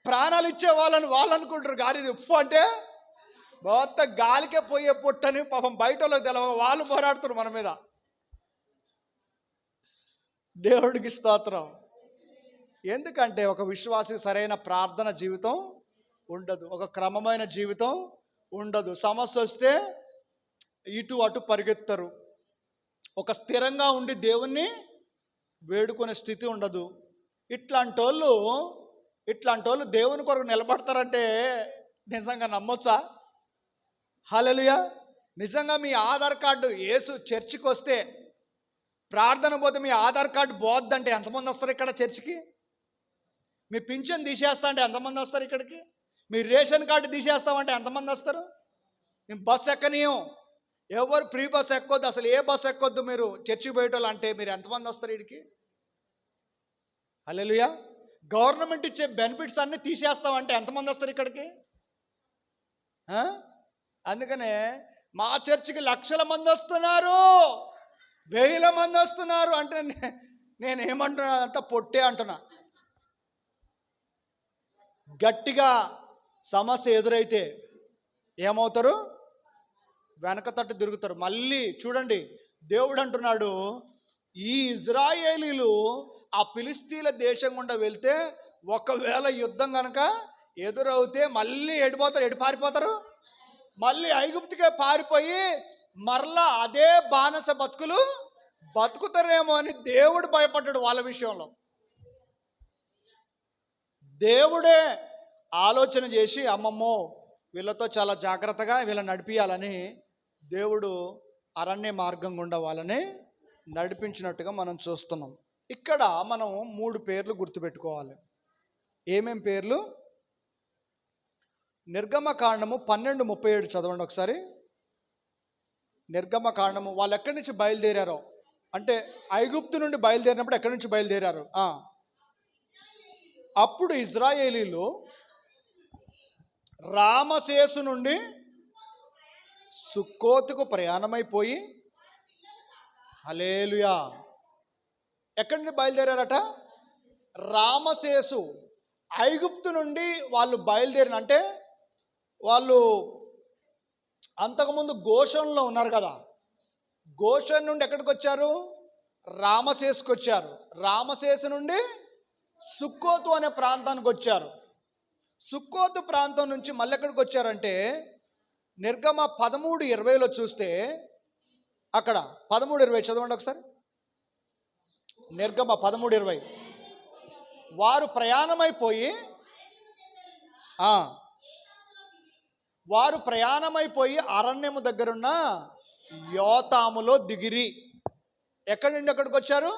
ప్రాణాలు ఇచ్చే వాళ్ళు అనుకుంటారు. కానీ ఇది ఉప్పు అంటే మొత్తం గాలికే పోయే పొట్టని పాపం బయట వాళ్ళకి తెలవ వాళ్ళు పోరాడుతున్నారు మన మీద. దేవుడికి స్తోత్రం. ఎందుకంటే ఒక విశ్వాసి సరైన ప్రార్థన జీవితం ఉండదు, ఒక క్రమమైన జీవితం ఉండదు. సమస్య వస్తే ఇటు అటు పరిగెత్తరు, ఒక స్థిరంగా ఉండి దేవుణ్ణి వేడుకునే స్థితి ఉండదు. ఇట్లాంటి వాళ్ళు దేవుని కొరకు నిలబడతారంటే నిజంగా నమ్మొచ్చా? హల్లెలూయా. నిజంగా మీ ఆధార్ కార్డు యేసు చర్చికి వస్తే ప్రార్థన పోతే మీ ఆధార్ కార్డు పోద్దంటే ఎంతమంది వస్తారు ఇక్కడ చర్చికి? మీ పింఛన్ తీసేస్తా అంటే ఎంతమంది వస్తారు ఇక్కడికి? మీ రేషన్ కార్డు తీసేస్తామంటే ఎంతమంది వస్తారు? మేము బస్సు ఎక్కనీయం, ఎవరు ఫ్రీ బస్ ఎక్కొద్దు, అసలు ఏ బస్సు ఎక్కొద్దు మీరు చర్చికి పోయేటోళ్ళు అంటే మీరు ఎంతమంది వస్తారు ఇక్కడికి? హల్లెలూయా. గవర్నమెంట్ ఇచ్చే బెనిఫిట్స్ అన్నీ తీసేస్తామంటే ఎంతమంది వస్తారు ఇక్కడికి? అందుకనే మా చర్చికి లక్షల మంది వస్తున్నారు, 1000 మంది వస్తున్నారు అంటే నేనేమంటున్నా అంతా పొట్టే అంటున్నా. గట్టిగా సమస్య ఎదురైతే ఏమవుతారు? వెనక తట్టు తిరుగుతారు. మళ్ళీ చూడండి, దేవుడు అంటున్నాడు, ఈ ఇజ్రాయేలీలు ఆ ఫిలిస్తీన్ల దేశం గుండా వెళ్తే ఒకవేళ యుద్ధం కనుక ఎదురవుతే మళ్ళీ పారిపోతారు. మళ్ళీ ఐగుప్తుకే పారిపోయి మరలా అదే బానిస బతుకుతారేమో అని దేవుడు భయపడ్డాడు వాళ్ళ విషయంలో. దేవుడే ఆలోచన చేసి అమ్మమ్మో వీళ్ళతో చాలా జాగ్రత్తగా వీళ్ళని నడిపించాలని దేవుడు అరణ్య మార్గం గుండా వాళ్ళని నడిపించినట్టుగా మనం చూస్తున్నాం. ఇక్కడ మనం 3 పేర్లు గుర్తుపెట్టుకోవాలి. ఏమేం పేర్లు? నిర్గమకాండము 12:37 చదవండి ఒకసారి. నిర్గమకాండము వాళ్ళు ఎక్కడి నుంచి బయలుదేరారో, అంటే ఐగుప్తు నుండి బయలుదేరినప్పుడు ఎక్కడి నుంచి బయలుదేరారు? అప్పుడు ఇజ్రాయేలీలు రామసేసు నుండి సుక్కోతుకు ప్రయాణమైపోయి, హల్లెలూయా, ఎక్కడి నుండి బయలుదేరారట? రామసేసు. ఐగుప్తు నుండి వాళ్ళు బయలుదేరిన, అంటే వాళ్ళు అంతకుముందు గోషన్లో ఉన్నారు కదా, గోషన్ నుండి ఎక్కడికి వచ్చారు? రామసేసుకు వచ్చారు. రామసేసు నుండి సుక్కోతు అనే ప్రాంతానికి వచ్చారు. సుక్కోతు ప్రాంతం నుంచి మళ్ళీ ఎక్కడికి వచ్చారంటే నిర్గమ 13:20లో చూస్తే అక్కడ 13:20 చదవండి ఒకసారి. నిర్గమ 13:20. వారు ప్రయాణమైపోయి అరణ్యము దగ్గరున్న యోతాములో దిగిరి. ఎక్కడి నుండి ఎక్కడికి వచ్చారు?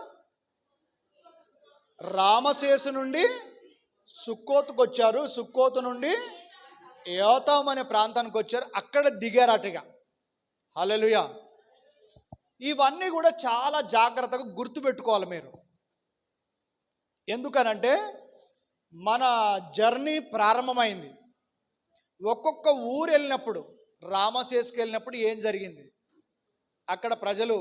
రామసేసు నుండి సుక్కోతుకు వచ్చారు. సుక్కోతు నుండి యోతాము అనే ప్రాంతానికి వచ్చారు. అక్కడ దిగారటగా. హల్లెలూయా. ఇవన్నీ కూడా చాలా జాగ్రత్తగా గుర్తుపెట్టుకోవాలి మీరు. ఎందుకనంటే మన జర్నీ ప్రారంభమైంది. ఒక్కొక్క ఊరు వెళ్ళినప్పుడు, రామసేసుకు వెళ్ళినప్పుడు ఏం జరిగింది, అక్కడ ప్రజలు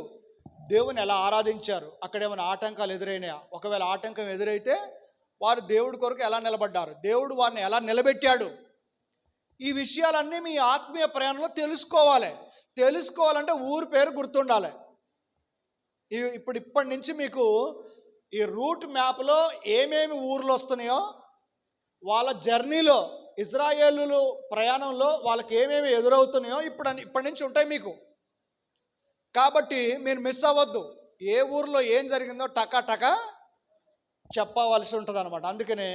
దేవుని ఎలా ఆరాధించారు, అక్కడ ఏమైనా ఆటంకాలు ఎదురైనాయా, ఒకవేళ ఆటంకం ఎదురైతే వారు దేవుడి కొరకు ఎలా నిలబడ్డారు, దేవుడు వారిని ఎలా నిలబెట్టాడు, ఈ విషయాలన్నీ మీ ఆత్మీయ ప్రయాణంలో తెలుసుకోవాలంటే ఊరి పేరు గుర్తుండాలి. ఇప్పటి నుంచి మీకు ఈ రూట్ మ్యాప్లో ఏమేమి ఊర్లు వస్తున్నాయో, వాళ్ళ జర్నీలో ఇజ్రాయేలు ప్రయాణంలో వాళ్ళకి ఏమేమి ఎదురవుతున్నాయో ఇప్పటి నుంచి ఉంటాయి మీకు. కాబట్టి మీరు మిస్ అవ్వద్దు. ఏ ఊర్లో ఏం జరిగిందో టకా చెప్పవలసి ఉంటుంది అనమాట. అందుకనే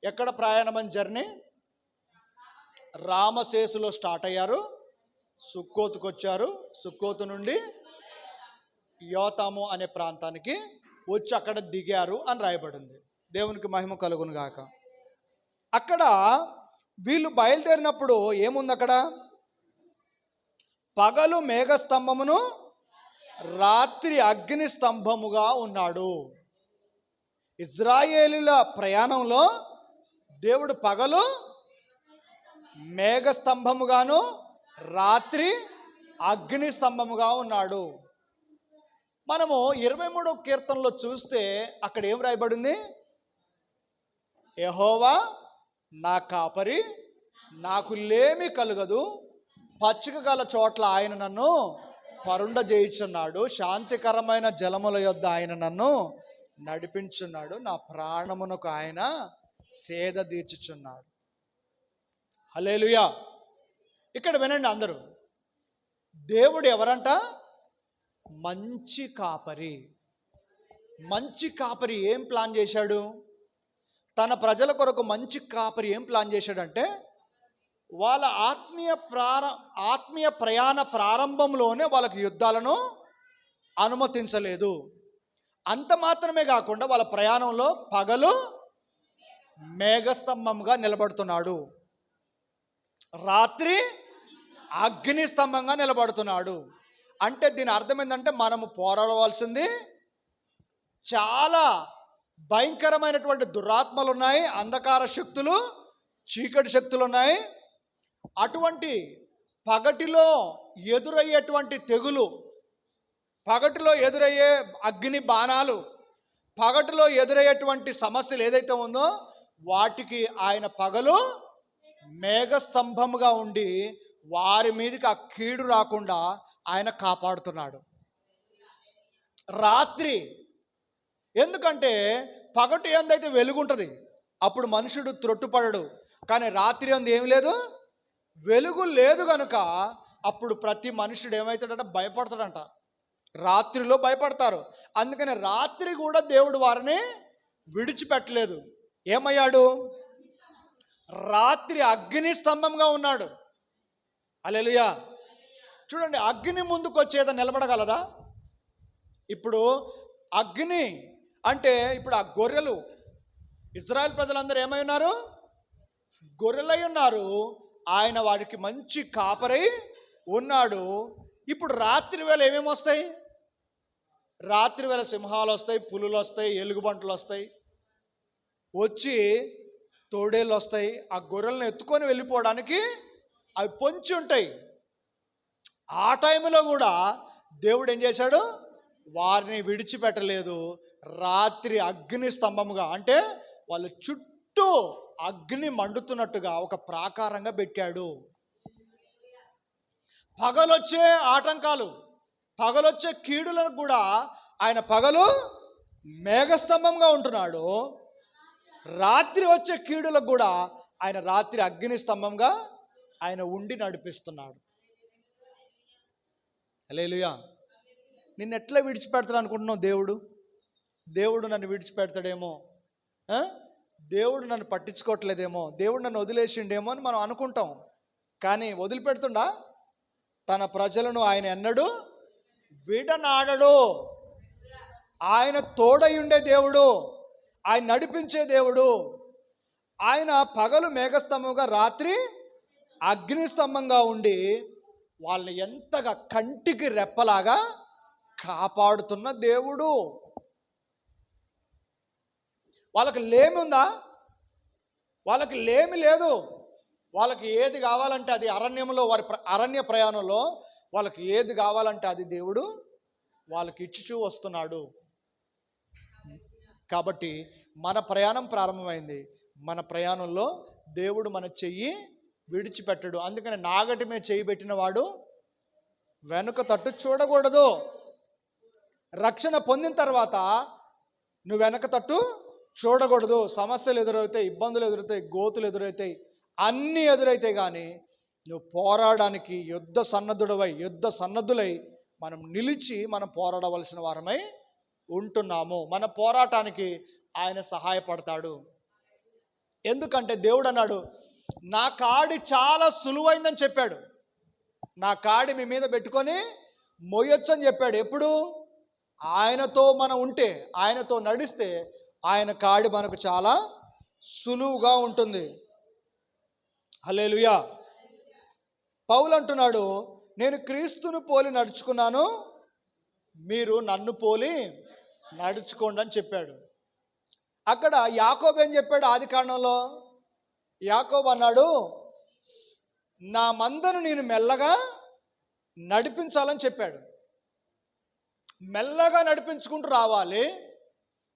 ఎక్కడ ప్రయాణమని జర్నీ? రామసేసులో స్టార్ట్ అయ్యారు, సుక్కోతుకు వచ్చారు, సుక్కోతు నుండి యోతాము అనే ప్రాంతానికి వచ్చి అక్కడ దిగారు అని రాయబడింది. దేవునికి మహిమ కలుగును గాక. అక్కడ వీళ్ళు బయలుదేరినప్పుడు ఏముంది? అక్కడ పగలు మేఘస్తంభమును రాత్రి అగ్ని స్తంభముగా ఉన్నాడు. ఇజ్రాయేలీల ప్రయాణంలో దేవుడు పగలు మేఘస్తంభముగాను రాత్రి అగ్ని స్తంభముగా ఉన్నాడు. మనము 23వ కీర్తనలో చూస్తే అక్కడ ఏం రాయబడింది? యెహోవా నా కాపరి, నాకు లేమి కలుగదు. పచ్చిక గల చోట్ల ఆయన నన్ను పరుండజేయుచున్నాడు. శాంతికరమైన జలముల యొద్ద ఆయన నన్ను నడిపించున్నాడు. నా ప్రాణమునకు ఆయన సేద తీర్చుచున్నాడు. హల్లెలూయా. ఇక్కడ వినండి అందరూ, దేవుడు ఎవరంట? మంచి కాపరి. మంచి కాపరి ఏం ప్లాన్ చేశాడు? తన ప్రజల కొరకు మంచి కాపరి ఏం ప్లాన్ చేశాడంటే, వాళ్ళ ఆత్మీయ ప్రయాణ ప్రారంభంలోనే వాళ్ళకి యుద్ధాలను అనుమతించలేదు. అంత మాత్రమే కాకుండా వాళ్ళ ప్రయాణంలో పగలు మేఘస్తంభంగా నిలబడుతున్నాడు, రాత్రి అగ్ని స్తంభంగా నిలబడుతున్నాడు. అంటే దీని అర్థం ఏంటంటే, మనము పోరాడవలసింది చాలా భయంకరమైనటువంటి దురాత్మలు ఉన్నాయి, అంధకార శక్తులు, చీకటి శక్తులు ఉన్నాయి. అటువంటి పగటిలో ఎదురయ్యేటువంటి తెగులు, పగటిలో ఎదురయ్యే అగ్ని బాణాలు, పగటిలో ఎదురయ్యేటువంటి సమస్యలు ఏదైతే ఉందో వాటికి ఆయన పగలు మేఘస్తంభముగా ఉండి వారి మీదకి ఆ కీడు రాకుండా ఆయన కాపాడుతున్నాడు. రాత్రి ఎందుకంటే పగటి ఎందైతే వెలుగుంటుంది, అప్పుడు మనుషుడు త్రొట్టుపడడు. కానీ రాత్రి అందు ఏమి లేదు, వెలుగు లేదు కనుక అప్పుడు ప్రతి మనుషుడు ఏమవుతాడంట? భయపడతాడంట. రాత్రిలో భయపడతారు. అందుకని రాత్రి కూడా దేవుడు వారిని విడిచిపెట్టలేదు. ఏమయ్యాడు? రాత్రి అగ్ని స్తంభంగా ఉన్నాడు. హల్లెలూయా. చూడండి, అగ్ని ముందుకు వచ్చేదా నిలబడగలదా? ఇప్పుడు అగ్ని అంటే, ఇప్పుడు ఆ గొర్రెలు, ఇజ్రాయెల్ ప్రజలందరూ ఏమై ఉన్నారు? గొర్రెలై ఉన్నారు. ఆయన వాడికి మంచి కాపరై ఉన్నాడు. ఇప్పుడు రాత్రి వేళ ఏమేమి వస్తాయి? రాత్రి వేళ సింహాలు వస్తాయి, పులులు వస్తాయి, ఎలుగుబంట్లు వస్తాయి, వచ్చి తోడేళ్ళు వస్తాయి. ఆ గొర్రెలను ఎత్తుకొని వెళ్ళిపోవడానికి అవి పొంచి ఉంటాయి. ఆ టైంలో కూడా దేవుడు ఏం చేశాడు? వారిని విడిచిపెట్టలేదు. రాత్రి అగ్ని స్తంభముగా, అంటే వాళ్ళ చుట్టూ అగ్ని మండుతున్నట్టుగా ఒక ప్రాకారంగా పెట్టాడు. పగలొచ్చే ఆటంకాలు, పగలొచ్చే కీడులకు కూడా ఆయన పగలు మేఘస్తంభంగా ఉంటున్నాడు. రాత్రి వచ్చే కీడులకు కూడా ఆయన రాత్రి అగ్ని స్తంభంగా ఆయన ఉండి నడిపిస్తున్నాడు. హల్లెలూయా. నిన్ను ఎట్లా విడిచిపెడతాడు అనుకుంటున్నావు? దేవుడు నన్ను విడిచిపెడతాడేమో, దేవుడు నన్ను పట్టించుకోవట్లేదేమో, దేవుడు నన్ను వదిలేసిండేమో అని మనం అనుకుంటాం. కానీ వదిలిపెడుతుండా? తన ప్రజలను ఆయన ఎన్నడూ విడనాడడు. ఆయన తోడై ఉండే దేవుడు, ఆయన నడిపించే దేవుడు. ఆయన పగలు మేఘస్తంభంగా, రాత్రి అగ్నిస్తంభంగా ఉండి వాళ్ళని ఎంతగా కంటికి రెప్పలాగా కాపాడుతున్న దేవుడు. వాళ్ళకి లేమి ఉందా? వాళ్ళకి లేమి లేదు. వాళ్ళకి ఏది కావాలంటే అది, అరణ్యంలో వారి అరణ్య ప్రయాణంలో వాళ్ళకి ఏది కావాలంటే అది దేవుడు వాళ్ళకి ఇచ్చుచూ వస్తున్నాడు. కాబట్టి మన ప్రయాణం ప్రారంభమైంది. మన ప్రయాణంలో దేవుడు మన చెయ్యి విడిచిపెట్టడు. అందుకని నాగటి మీద చెయ్యి పెట్టిన వాడు వెనుక తట్టు చూడకూడదు. రక్షణ పొందిన తర్వాత నువ్వు వెనక తట్టు చూడకూడదు. సమస్యలు ఎదురవుతాయి, ఇబ్బందులు ఎదురవుతాయి, గోతులు ఎదురవుతాయి, అన్నీ ఎదురైతాయి. కానీ నువ్వు పోరాడడానికి యుద్ధ సన్నద్ధులై మనం నిలిచి మనం పోరాడవలసిన వారమై ఉంటున్నాము. మన పోరాటానికి ఆయన సహాయపడతాడు. ఎందుకంటే దేవుడు అన్నాడు, నా కాడి చాలా సులువైందని చెప్పాడు. నా కాడి మీ మీద పెట్టుకొని మోయొచ్చు అని చెప్పాడు. ఎప్పుడు? ఆయనతో మనం ఉంటే, ఆయనతో నడిస్తే ఆయన కాడి మనకు చాలా సులువుగా ఉంటుంది. హల్లెలూయా. పౌలు అంటున్నాడు, నేను క్రీస్తును పోలి నడుచుకున్నాను, మీరు నన్ను పోలి నడుచుకోండి అని చెప్పాడు. అక్కడ యాకోబు ఏం చెప్పాడు? ఆది కాండంలో యాకోబు అన్నాడు, నా మందను నేను మెల్లగా నడిపించాలని చెప్పాడు. మెల్లగా నడిపించుకుంటూ రావాలి.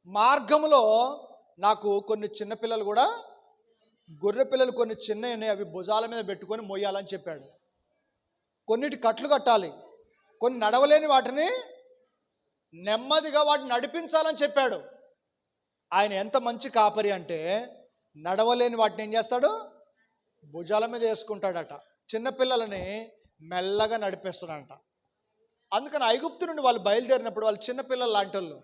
మార్గంలో నాకు కొన్ని చిన్నపిల్లలు కూడా గొర్రె పిల్లలు కొన్ని చిన్నవి ఉన్నాయి, అవి భుజాల మీద పెట్టుకొని మొయ్యాలని చెప్పాడు. కొన్నిటి కట్లు కట్టాలి, కొన్ని నడవలేని వాటిని నెమ్మదిగా వాటిని నడిపించాలని చెప్పాడు. ఆయన ఎంత మంచి కాపరి అంటే నడవలేని వాటిని ఏం చేస్తాడు, భుజాల మీద వేసుకుంటాడట. చిన్నపిల్లలని మెల్లగా నడిపిస్తాడంట. అందుకని ఐగుప్తు నుండి వాళ్ళు బయలుదేరినప్పుడు వాళ్ళు చిన్నపిల్లలు లాంటి వాళ్ళు,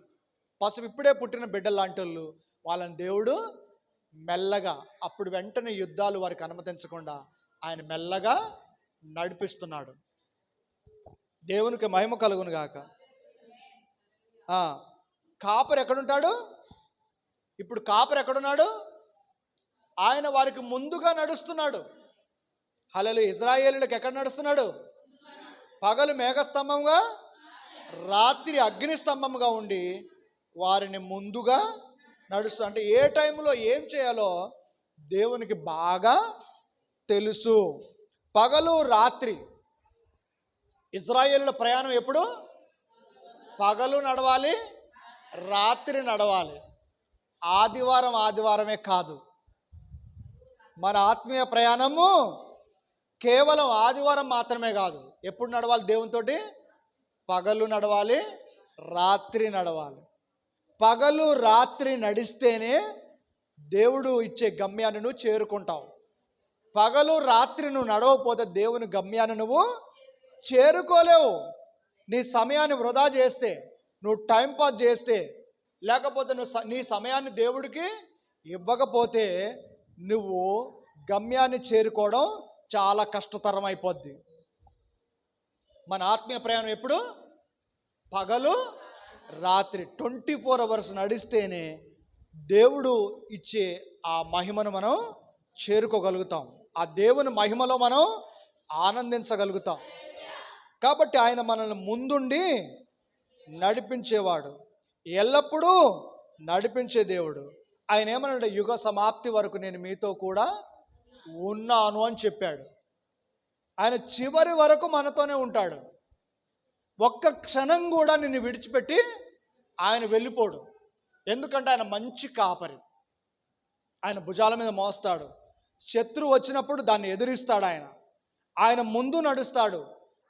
పసుపు ఇప్పుడే పుట్టిన బిడ్డలు లాంటి వాళ్ళు, వాళ్ళని దేవుడు మెల్లగా, అప్పుడు వెంటనే యుద్ధాలు వారికి అనుమతించకుండా ఆయన మెల్లగా నడిపిస్తున్నాడు. దేవునికి మహిమ కలుగును గాక. కాపరి ఎక్కడుంటాడు? ఇప్పుడు కాపరి ఎక్కడున్నాడు? ఆయన వారికి ముందుగా నడుస్తున్నాడు. హల్లెలూయా. ఇశ్రాయేలులకు ఎక్కడ నడుస్తున్నాడు? పగలు మేఘస్తంభంగా, రాత్రి అగ్నిస్తంభంగా ఉండి వారిని ముందుగా నడుస్తూ, అంటే ఏ టైంలో ఏం చేయాలో దేవునికి బాగా తెలుసు. పగలు రాత్రి. ఇశ్రాయేలుల ప్రయాణం ఎప్పుడు? పగలు నడవాలి, రాత్రి నడవాలి. ఆదివారమే కాదు. మన ఆత్మీయ ప్రయాణము కేవలం ఆదివారం మాత్రమే కాదు. ఎప్పుడు నడవాలి దేవునితోటి? పగలు నడవాలి, రాత్రి నడవాలి. పగలు రాత్రి నడిస్తేనే దేవుడు ఇచ్చే గమ్యాన్ని నువ్వు చేరుకుంటావు. పగలు రాత్రి నువ్వు నడవకపోతే దేవుని గమ్యాన్ని నువ్వు చేరుకోలేవు. నీ సమయాన్ని వృధా చేస్తే, నువ్వు టైంపాస్ చేస్తే, లేకపోతే నీ సమయాన్ని దేవుడికి ఇవ్వకపోతే నువ్వు గమ్యాన్ని చేరుకోవడం చాలా కష్టతరం అయిపోద్ది. మన ఆత్మీయ ప్రయాణం ఎప్పుడు? పగలు రాత్రి 24 hours నడిస్తేనే దేవుడు ఇచ్చే ఆ మహిమను మనం చేరుకోగలుగుతాం. ఆ దేవుని మహిమలో మనం ఆనందించగలుగుతాం. కాబట్టి ఆయన మనల్ని ముందుండి నడిపించేవాడు, ఎల్లప్పుడూ నడిపించే దేవుడు. ఆయన ఏమన్నాడు? యుగ సమాప్తి వరకు నేను మీతో కూడా ఉన్నాను అని చెప్పాడు. ఆయన చివరి వరకు మనతోనే ఉంటాడు. ఒక్క క్షణం కూడా నిన్ను విడిచిపెట్టి ఆయన వెళ్ళిపోడు. ఎందుకంటే ఆయన మంచి కాపరి. ఆయన భుజాల మీద మోస్తాడు. శత్రువు వచ్చినప్పుడు దాన్ని ఎదిరిస్తాడు. ఆయన ముందు నడుస్తాడు,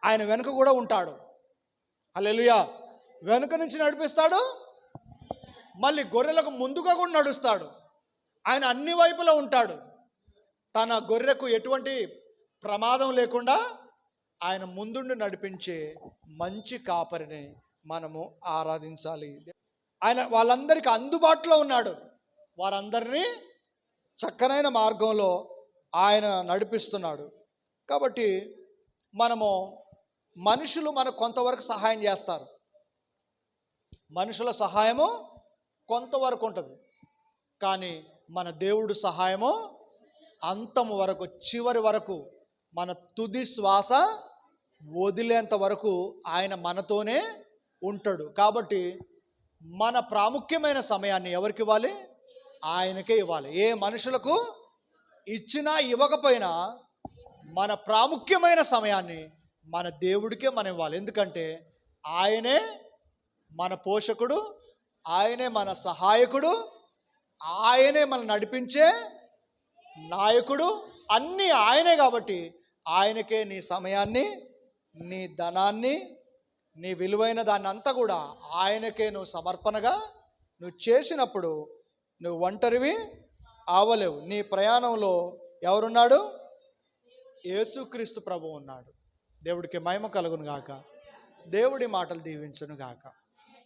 ఆయన వెనుక కూడా ఉంటాడు. హల్లెలూయా. వెనుక నుంచి నడిపిస్తాడు, మళ్ళీ గొర్రెలకు ముందుగా కూడా నడుస్తాడు. ఆయన అన్ని వైపులా ఉంటాడు. తన గొర్రెకు ఎటువంటి ప్రమాదం లేకుండా ఆయన ముందుండి నడిపించే మంచి కాపరిని మనము ఆరాధించాలి. ఆయన వాళ్ళందరికీ అందుబాటులో ఉన్నాడు. వారందరినీ చక్కనైన మార్గంలో ఆయన నడిపిస్తున్నాడు. కాబట్టి మనుషులు మనకు కొంతవరకు సహాయం చేస్తారు. మనుషుల సహాయము కొంతవరకు ఉంటుంది, కానీ మన దేవుడు సహాయము అంతం వరకు, చివరి వరకు, మన తుది శ్వాస వదిలేంత వరకు ఆయన మనతోనే ఉంటాడు. కాబట్టి మన ప్రాముఖ్యమైన సమయాన్ని ఎవరికి ఇవ్వాలి? ఆయనకే ఇవ్వాలి. ఏ మనుషులకు ఇచ్చినా ఇవ్వకపోయినా మన ప్రాముఖ్యమైన సమయాన్ని మన దేవుడికే మనం ఇవ్వాలి. ఎందుకంటే ఆయనే మన పోషకుడు, ఆయనే మన సహాయకుడు, ఆయనే మన నడిపించే నాయకుడు, అన్నీ ఆయనే. కాబట్టి ఆయనకే నీ సమయాన్ని, నీ ధనాన్ని, నీ విలువైన దాన్ని అంతా కూడా ఆయనకే నువ్వు సమర్పణగా నువ్వు చేసినప్పుడు నువ్వు ఒంటరివి అవ్వలేవు. నీ ప్రయాణంలో ఎవరున్నాడు? యేసుక్రీస్తు ప్రభువు ఉన్నాడు. దేవుడికి మహిమ కలుగును గాక. దేవుడి మాటలు దీవించును గాక.